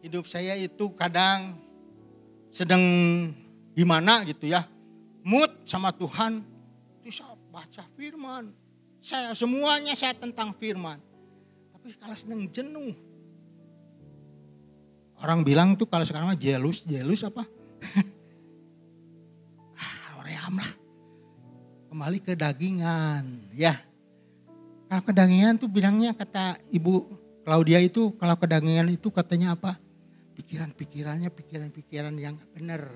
[SPEAKER 2] hidup saya itu kadang sedang gimana gitu ya. Mood sama Tuhan. Itu saya baca firman. Semuanya saya tentang firman. Tapi kalau sedang jenuh. Orang bilang tuh kalau sekarang mah jealous apa? Ream lah. Kembali ke dagingan ya. Kalau kedagingan tuh bilangnya kata Ibu Claudia itu kalau kedagingan itu katanya apa? Pikiran-pikiran yang benar.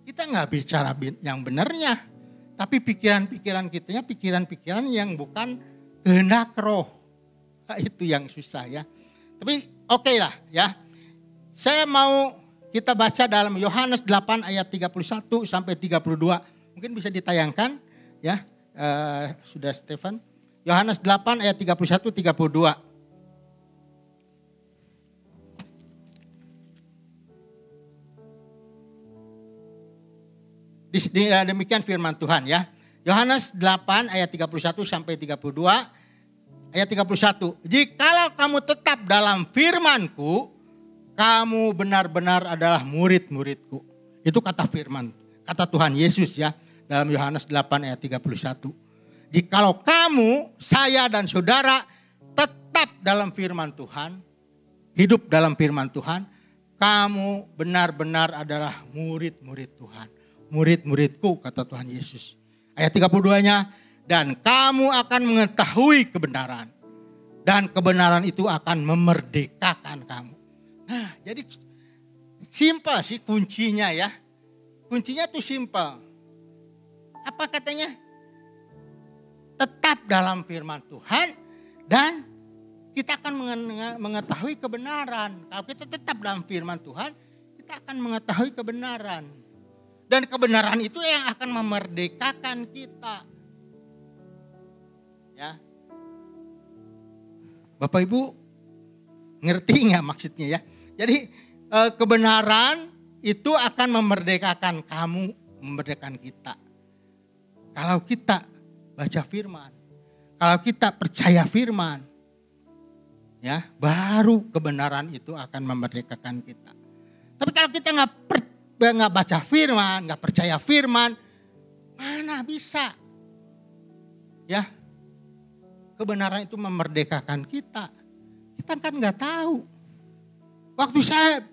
[SPEAKER 2] Kita nggak bicara yang benarnya, tapi pikiran-pikiran kitanya pikiran-pikiran yang bukan kehendak roh. Nah, itu yang susah ya. Tapi oke lah ya. Saya mau kita baca dalam Yohanes 8 ayat 31 sampai 32. Mungkin bisa ditayangkan ya. Sudah Stefan. Yohanes 8 ayat 31 32. Demikian firman Tuhan ya. Yohanes 8 ayat 31 sampai 32. Ayat 31. Jikalau kamu tetap dalam firman-Ku, kamu benar-benar adalah murid-murid-Ku. Itu kata firman, kata Tuhan Yesus ya. Dalam Yohanes 8 ayat 31. Jikalau kamu, saya dan saudara tetap dalam firman Tuhan, hidup dalam firman Tuhan, kamu benar-benar adalah murid-murid Tuhan. Murid-muridku kata Tuhan Yesus. Ayat 32-nya, dan kamu akan mengetahui kebenaran. Dan kebenaran itu akan memerdekakan kamu. Nah jadi simpel sih kuncinya ya. Kuncinya tuh simpel. Apa katanya? Tetap dalam firman Tuhan dan kita akan mengetahui kebenaran. Kalau kita tetap dalam firman Tuhan, kita akan mengetahui kebenaran. Dan kebenaran itu yang akan memerdekakan kita. Ya. Bapak Ibu ngerti nggak maksudnya ya? Jadi kebenaran itu akan memerdekakan kamu, memerdekakan kita. Kalau kita baca firman, kalau kita percaya firman, ya baru kebenaran itu akan memerdekakan kita. Tapi kalau kita nggak baca firman, nggak percaya firman, mana bisa? Ya, kebenaran itu memerdekakan kita. Kita kan nggak tahu. Waktu saya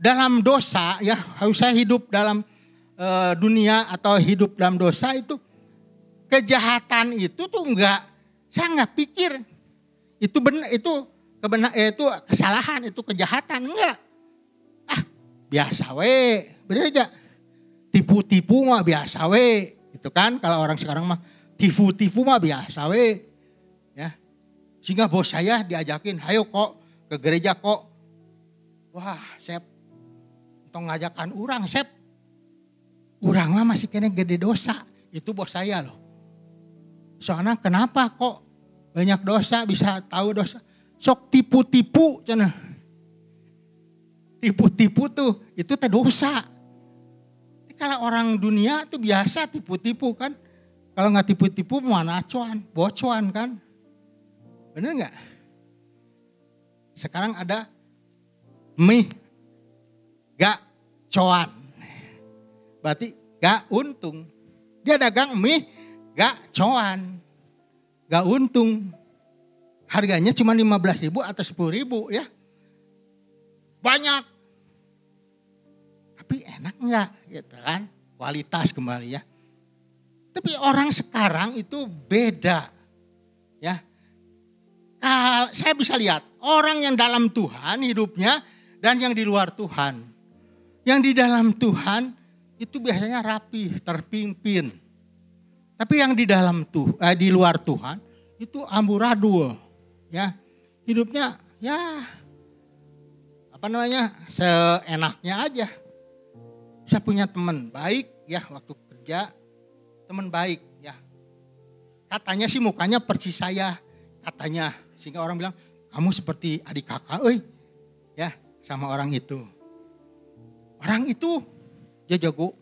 [SPEAKER 2] dalam dosa, ya, saya hidup dalam dunia atau hidup dalam dosa itu, kejahatan itu tuh saya nggak pikir itu benar, itu kesalahan, itu kejahatan, enggak. Biasa we, bener gak? Tipu-tipu mah biasa we, gitu kan? Kalau orang sekarang mah tipu-tipu mah biasa we, ya. Sehingga bos saya diajakin, ayo kok ke gereja kok. Wah, Sep, untuk ngajakan orang, Sep. Orang mah masih kena gede dosa, itu bos saya loh. Soalnya kenapa kok banyak dosa, bisa tahu dosa? Sok tipu-tipu, cina. Tipu-tipu tuh, itu teh dosa. Kalau orang dunia tuh biasa tipu-tipu kan. Kalau nggak tipu-tipu mana cuan, bocuan kan. Bener nggak? Sekarang ada mie gak cuan. Berarti gak untung. Dia dagang mie gak cuan. Gak untung. Harganya cuma 15.000 atau 10.000 ya. Banyak. Tapi enak enggak gitu kan. Kualitas kembali ya. Tapi orang sekarang itu beda. Ya. Saya bisa lihat orang yang dalam Tuhan hidupnya dan yang di luar Tuhan. Yang di dalam Tuhan itu biasanya rapi, terpimpin. Tapi yang di di luar Tuhan itu amburadul. Ya, hidupnya ya seenaknya aja. Saya punya teman baik ya waktu kerja, teman baik ya. Katanya sih mukanya persis saya, katanya. Sehingga orang bilang, kamu seperti adik kakak, ya sama orang itu. Orang itu dia jago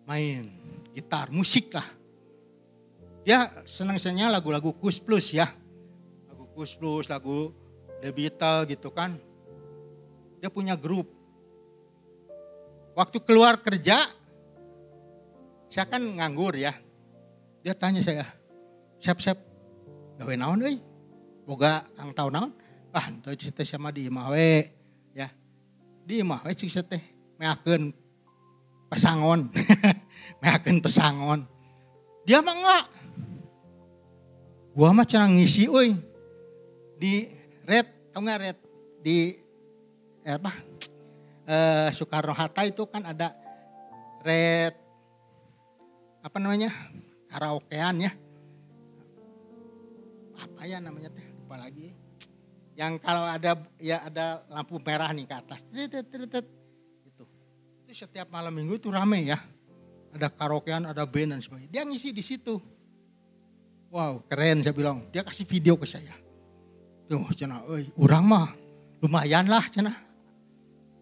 [SPEAKER 2] main gitar, musik lah. Dia senang-senangnya lagu-lagu Kus Plus ya. Kus Plus, lagu The Beatles gitu kan. Dia punya grup. Waktu keluar kerja, saya kan nganggur ya. Dia tanya saya, siap-siap, gawe naon euy? Boga kang tau naon? Teu cita sama di imah we. Ya. Di imah we cik teh meakeun pesangon. Meakeun pesangon. Dia mah enggak. Gua mah cenah ngisi euy. Di Red, tau gak Red? Di Soekarno-Hatta itu kan ada Red, karaokean ya. Apa ya namanya teh? Lupa lagi. Yang kalau ada lampu merah nih ke atas. Gitu. Itu setiap malam minggu itu rame ya. Ada karaokean, ada band dan sebagainya. Dia ngisi di situ. Wow, keren saya bilang. Dia kasih video ke saya. Tuh, cenah, urang mah lumayan lah cenah.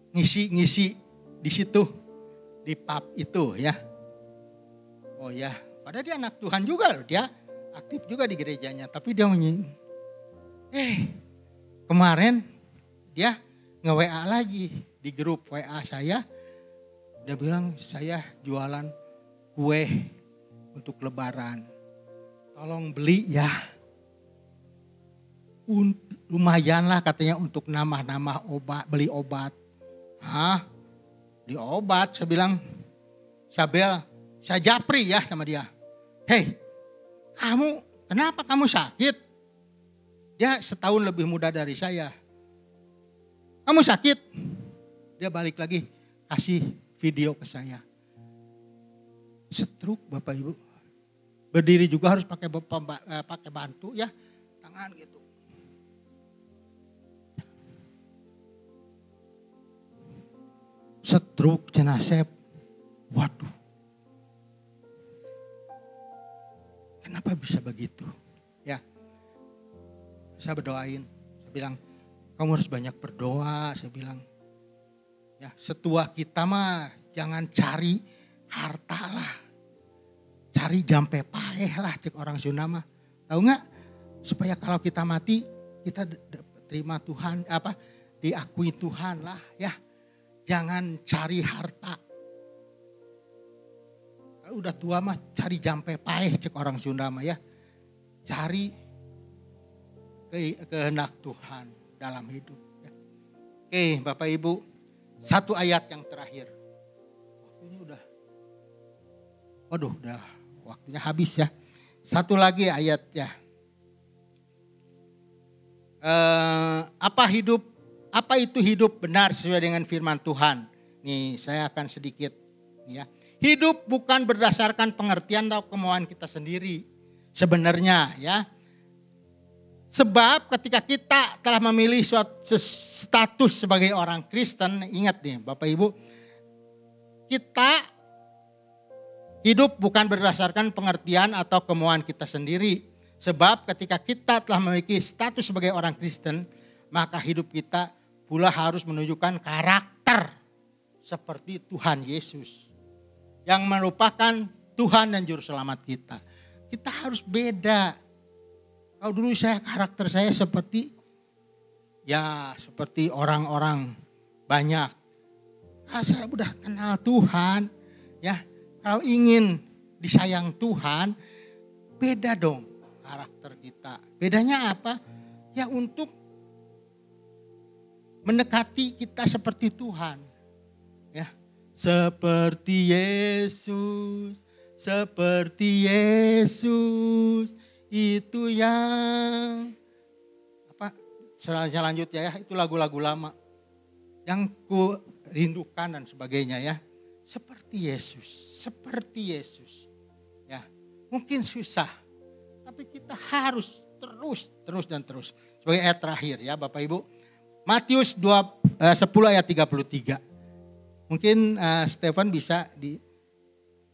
[SPEAKER 2] Ngisi di situ, di pub itu ya. Oh ya, padahal dia anak Tuhan juga loh, dia aktif juga di gerejanya. Tapi dia kemarin dia nge-WA lagi di grup WA saya. Dia bilang saya jualan kue untuk lebaran. Tolong beli ya. Lumayan lah katanya untuk nambah-nambah obat, beli obat. Hah? Beli obat, saya bilang, Sabel, saya japri ya sama dia. Hei, kenapa kamu sakit? Dia setahun lebih muda dari saya. Kamu sakit? Dia balik lagi, kasih video ke saya. Stroke Bapak Ibu. Berdiri juga harus pakai bantu ya, tangan gitu. Stroke jenazah. Waduh. Kenapa bisa begitu? Ya. Saya berdoain. Saya bilang, kamu harus banyak berdoa. Saya bilang, ya setua kita mah jangan cari harta lah. Cari jampe paeh lah cek orang Sunda mah. Tahu nggak? Supaya kalau kita mati, kita terima Tuhan, diakui Tuhan lah ya. Jangan cari harta. Kalau udah tua mah cari jampe paeh cek orang Sunda mah ya. Cari kehendak Tuhan dalam hidup. Ya. Oke Bapak Ibu, satu ayat yang terakhir. Waktunya udah waktunya habis ya. Satu lagi ayat ya. Apa itu hidup benar sesuai dengan firman Tuhan? Nih saya akan sedikit ya. Hidup bukan berdasarkan pengertian atau kemauan kita sendiri sebenarnya ya. Sebab ketika kita telah memilih suatu status sebagai orang Kristen, ingat nih Bapak Ibu, kita hidup bukan berdasarkan pengertian atau kemauan kita sendiri. Sebab ketika kita telah memiliki status sebagai orang Kristen, maka hidup kita pula harus menunjukkan karakter seperti Tuhan Yesus. Yang merupakan Tuhan dan Juru Selamat kita. Kita harus beda. Kalau dulu karakter saya seperti orang-orang banyak. Kalau saya udah kenal Tuhan, ya kalau ingin disayang Tuhan, beda dong karakter kita. Bedanya apa? Ya untuk mendekati kita seperti Tuhan. Ya, seperti Yesus, seperti Yesus, itu yang selanjutnya ya, itu lagu-lagu lama yang ku rindukan dan sebagainya ya. Seperti Yesus, seperti Yesus. Ya, mungkin susah, tapi kita harus terus dan terus. Sebagai ayat terakhir ya Bapak Ibu, Matius 10 ayat 33. Mungkin Stefan bisa di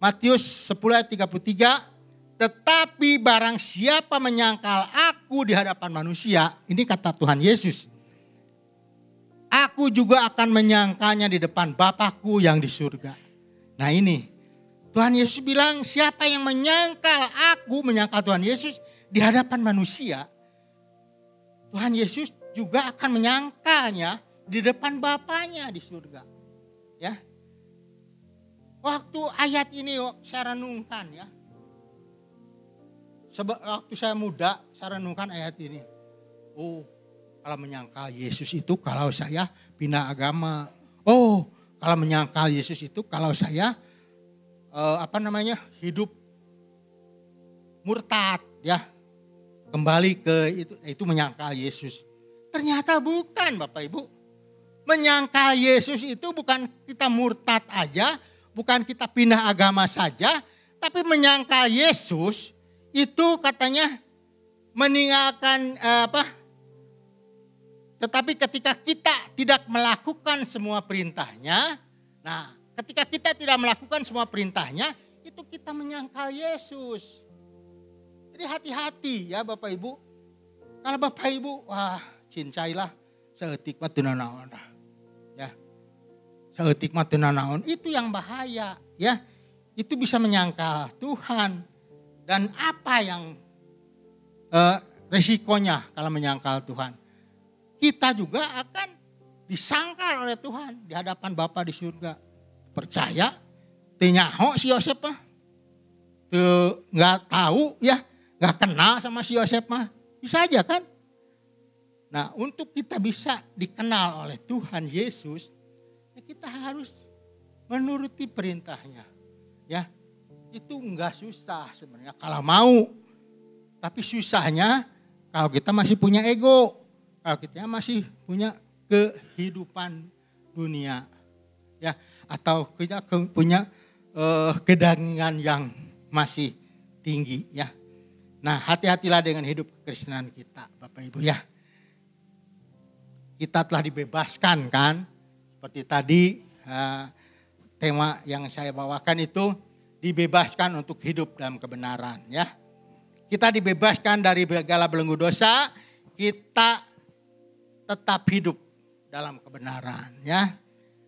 [SPEAKER 2] Matius 10 ayat 33. Tetapi barang siapa menyangkal aku di hadapan manusia, ini kata Tuhan Yesus, aku juga akan menyangkalnya di depan Bapakku yang di surga. Nah ini, Tuhan Yesus bilang siapa yang menyangkal Tuhan Yesus di hadapan manusia, Tuhan Yesus juga akan menyangkalnya di depan Bapaknya di surga. Ya. Waktu ayat ini saya renungkan ya. Waktu saya muda, saya renungkan ayat ini. Oh, kalau menyangkal Yesus itu kalau saya pindah agama. Oh, kalau menyangkal Yesus itu kalau saya hidup murtad ya. Kembali ke itu menyangkal Yesus. Ternyata bukan Bapak Ibu. Menyangkal Yesus itu bukan kita murtad aja, bukan kita pindah agama saja, tapi menyangkal Yesus itu katanya meninggalkan tetapi ketika kita tidak melakukan semua perintahnya, nah ketika kita tidak melakukan semua perintahnya, itu kita menyangkal Yesus. Jadi hati-hati ya Bapak Ibu. Kalau Bapak Ibu, cincailah saeutik mah teu nanaon. Ya. Saeutik mah teu nanaon, itu yang bahaya ya. Itu bisa menyangkal Tuhan. Dan apa yang resikonya kalau menyangkal Tuhan? Kita juga akan disangkal oleh Tuhan di hadapan Bapa di surga. Percaya? Teu nyaho si Yosef mah. Teu nggak tahu ya, nggak kenal sama si Yosef mah. Bisa aja kan? Nah, untuk kita bisa dikenal oleh Tuhan Yesus, ya kita harus menuruti perintahnya. Ya. Itu enggak susah sebenarnya kalau mau. Tapi susahnya kalau kita masih punya ego. Kalau kita masih punya kehidupan dunia. Ya, atau kita punya kedagingan yang masih tinggi ya. Nah, hati-hatilah dengan hidup kekristenan kita Bapak Ibu ya. Kita telah dibebaskan kan. Seperti tadi tema yang saya bawakan itu dibebaskan untuk hidup dalam kebenaran ya. Kita dibebaskan dari segala belenggu dosa, kita tetap hidup dalam kebenaran ya.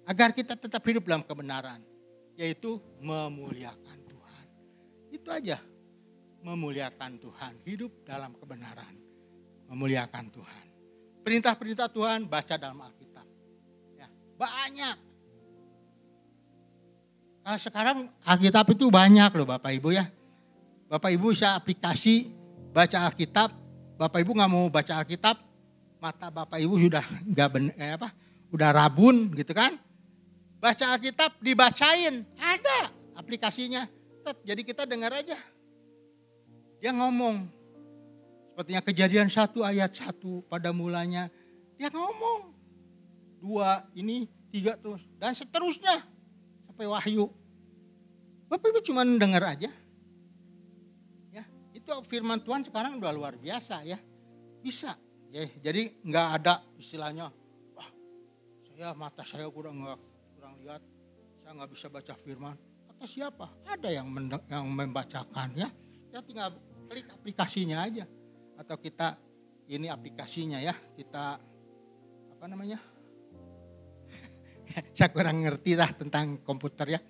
[SPEAKER 2] Agar kita tetap hidup dalam kebenaran, yaitu memuliakan Tuhan. Itu aja. Memuliakan Tuhan, hidup dalam kebenaran. Memuliakan Tuhan. Perintah-perintah Tuhan baca dalam Alkitab. Ya, banyak. Nah, sekarang Alkitab itu banyak loh Bapak Ibu ya. Bapak Ibu bisa aplikasi baca Alkitab. Bapak Ibu nggak mau baca Alkitab, mata Bapak Ibu sudah udah rabun gitu kan. Baca Alkitab dibacain, ada aplikasinya. Jadi kita dengar aja. Dia ngomong. Sepertinya Kejadian 1 ayat 1 pada mulanya. Dia ngomong. 2 ini 3 terus. Dan seterusnya. Sampai Wahyu. Bapak Ibu cuma dengar aja. Ya, itu firman Tuhan sekarang udah luar biasa ya. Bisa. Ya, jadi nggak ada istilahnya, wah mata saya kurang lihat, saya nggak bisa baca firman. Kata siapa? Ada yang membacakan ya. Kita tinggal klik aplikasinya aja. Atau kita ini aplikasinya ya. Kita saya kurang ngerti lah tentang komputer ya.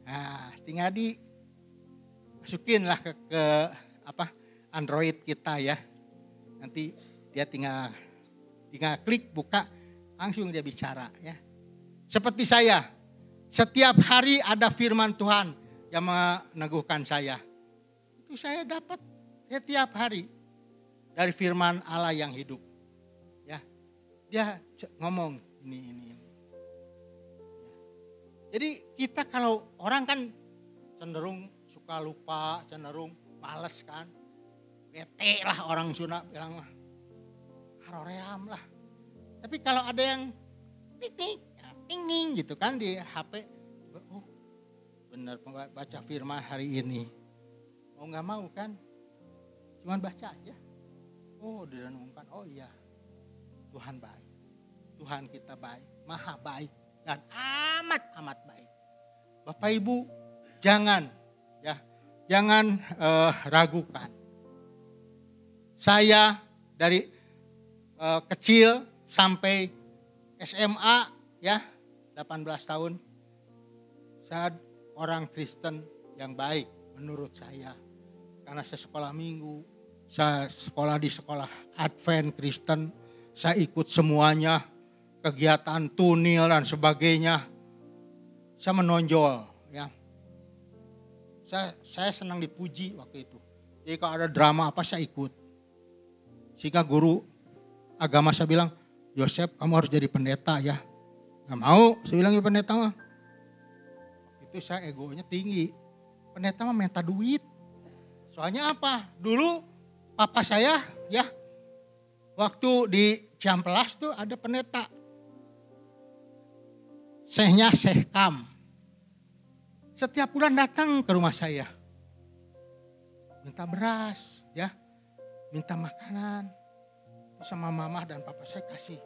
[SPEAKER 2] Nah, tinggal dimasukin lah ke Android kita ya. Nanti dia tinggal klik buka, langsung dia bicara ya. Seperti saya, setiap hari ada firman Tuhan yang meneguhkan saya. Itu saya dapat tiap hari dari firman Allah yang hidup. Ya, dia ngomong ini. Ya. Jadi kita kalau orang kan cenderung suka lupa, cenderung males kan. Bete lah orang Sunda bilang mah. Haroream lah. Tapi kalau ada yang ting gitu kan di HP. Oh benar baca firman hari ini. Mau gak mau kan. Cuman baca aja. Oh direnungkan. Oh iya. Tuhan baik. Tuhan kita baik. Maha baik. Dan amat baik. Bapak Ibu jangan ragukan. Saya dari kecil sampai SMA ya 18 tahun saya orang Kristen yang baik menurut saya. Karena saya sekolah minggu, saya sekolah di sekolah Advent Kristen, saya ikut semuanya, kegiatan tunil dan sebagainya. Saya menonjol ya. Saya senang dipuji waktu itu. Jadi kalau ada drama apa saya ikut. Sehingga guru agama saya bilang, Yosef kamu harus jadi pendeta ya. Gak mau, saya bilang ya pendeta mah. Itu saya egonya tinggi. Pendeta mah minta duit. Soalnya apa? Dulu papa saya ya, waktu di Ciamplas tuh ada pendeta. Syekhnya Syekh Kam. Setiap bulan datang ke rumah saya. Minta beras ya, minta makanan. Sama mama dan papa saya kasih.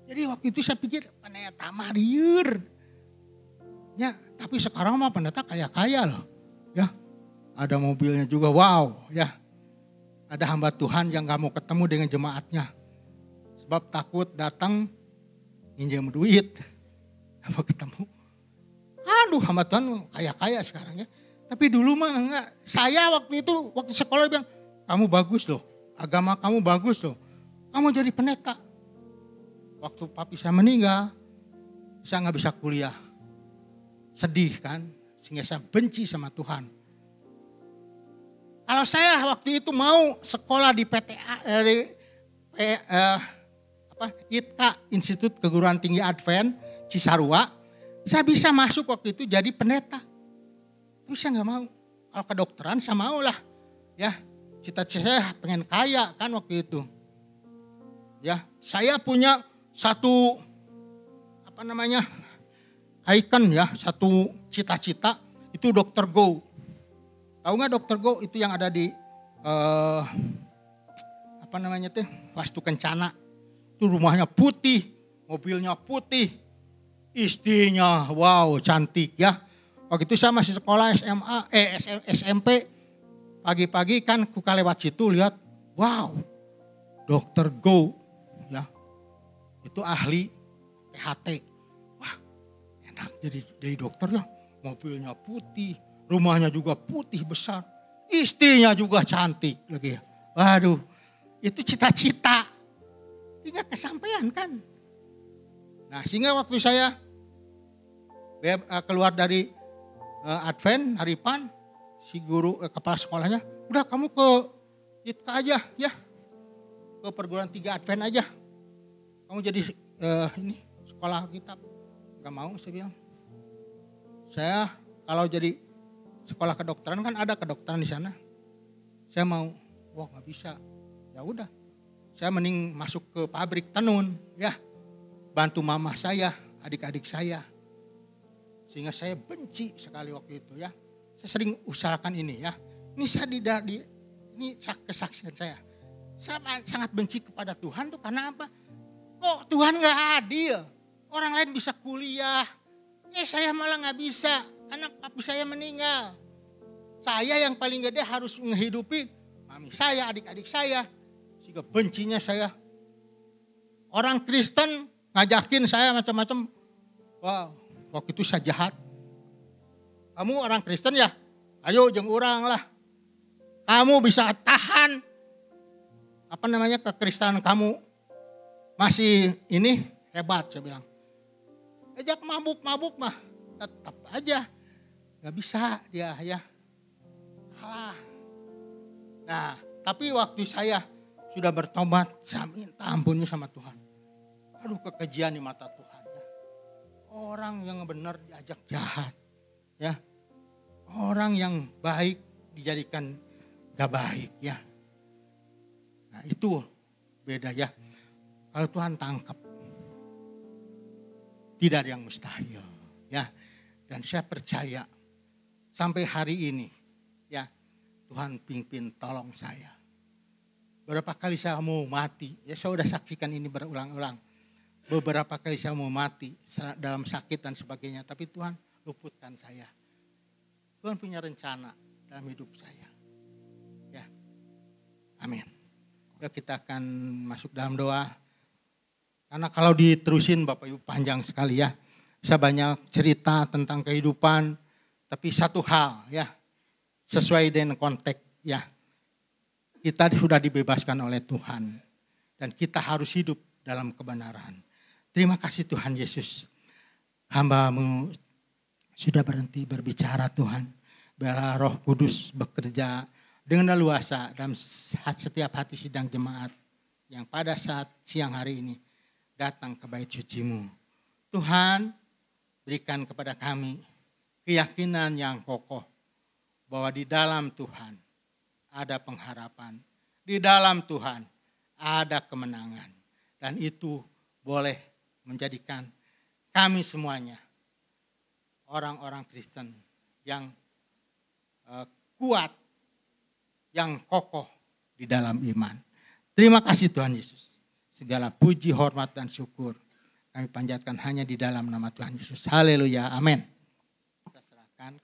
[SPEAKER 2] Jadi waktu itu saya pikir pendeta mah rieur. Ya, tapi sekarang mah pendeta kaya-kaya loh. Ya, ada mobilnya juga, wow ya. Ada hamba Tuhan yang gak mau ketemu dengan jemaatnya. Sebab takut datang minjem duit. Gak mau ketemu. Aduh hamba Tuhan kaya-kaya sekarang ya. Tapi dulu mah enggak. Saya waktu itu, waktu sekolah bilang, kamu bagus loh. Agama kamu bagus loh. Kamu jadi pendeta. Waktu papi saya meninggal, saya gak bisa kuliah. Sedih kan. Sehingga saya benci sama Tuhan. Kalau saya waktu itu mau sekolah di PTA, ITKA, Institut Keguruan Tinggi Advent, Cisarua. Saya bisa masuk waktu itu jadi pendeta. Tapi saya gak mau. Kalau kedokteran saya mau lah. Ya. Cita-cita saya pengen kaya kan waktu itu. Ya, saya punya satu icon ya, satu cita-cita itu Dr. Go. Tahu nggak Dr. Go itu yang ada di Wastu Kencana. Itu rumahnya putih, mobilnya putih, istrinya wow cantik ya. Waktu itu saya masih sekolah SMP. Pagi-pagi kan kuka lewat situ lihat, wow, Dr. Go, ya, itu ahli PHT. Wah, enak jadi dokter ya, mobilnya putih, rumahnya juga putih besar, istrinya juga cantik lagi ya. Waduh, itu cita-cita, tinggal kesampaian kan. Nah, sehingga waktu saya keluar dari Advent, Haripan, si guru kepala sekolahnya, udah kamu ke ITKA aja ya, ke perguruan 3 Advent aja. Kamu jadi ini sekolah kitab. Gak mau saya bilang. Saya kalau jadi sekolah kedokteran kan ada kedokteran di sana. Saya mau, wah nggak bisa. Ya udah, saya mending masuk ke pabrik tenun ya, bantu mama saya, adik-adik saya. Sehingga saya benci sekali waktu itu ya. Saya sering usahakan ini ya. Ini saya ini kesaksian saya. Saya sangat benci kepada Tuhan tuh karena apa? Kok Tuhan gak adil? Orang lain bisa kuliah. Saya malah gak bisa karena papi saya meninggal. Saya yang paling gede harus menghidupi mami saya, adik-adik saya. Sehingga bencinya saya. Orang Kristen ngajakin saya macam-macam. Wow, waktu itu saya jahat. Kamu orang Kristen ya? Ayo jeung urang lah. Kamu bisa tahan kekristenan kamu masih ini hebat saya bilang. Ajak mabuk mah tetap aja nggak bisa dia ya. Alah, Nah, tapi waktu saya sudah bertobat, saya minta ampunnya sama Tuhan. Aduh, kekejian di mata Tuhan. Ya. Orang yang benar diajak jahat. Ya. Orang yang baik dijadikan gak baik. Ya. Nah, itu beda ya. Kalau Tuhan tangkap, tidak ada yang mustahil. Ya. Dan saya percaya sampai hari ini, ya, Tuhan pimpin tolong saya. Berapa kali saya mau mati, ya saya sudah saksikan ini berulang-ulang. Beberapa kali saya mau mati dalam sakit dan sebagainya, tapi Tuhan luputkan saya. Tuhan punya rencana dalam hidup saya. Ya, amin. Ya, kita akan masuk dalam doa. Karena kalau diterusin Bapak Ibu panjang sekali ya. Saya banyak cerita tentang kehidupan, tapi satu hal ya, sesuai dengan konteks ya. Kita sudah dibebaskan oleh Tuhan dan kita harus hidup dalam kebenaran. Terima kasih Tuhan Yesus. Hamba-Mu sudah berhenti berbicara Tuhan. Biarlah Roh Kudus bekerja dengan leluasa dalam setiap hati sidang jemaat yang pada saat siang hari ini datang ke bait suci-Mu. Tuhan, berikan kepada kami keyakinan yang kokoh bahwa di dalam Tuhan ada pengharapan. Di dalam Tuhan ada kemenangan. Dan itu boleh menjadikan kami semuanya orang-orang Kristen yang kuat, yang kokoh di dalam iman. Terima kasih Tuhan Yesus. Segala puji, hormat, dan syukur kami panjatkan hanya di dalam nama Tuhan Yesus. Haleluya, amin. Kita serahkan.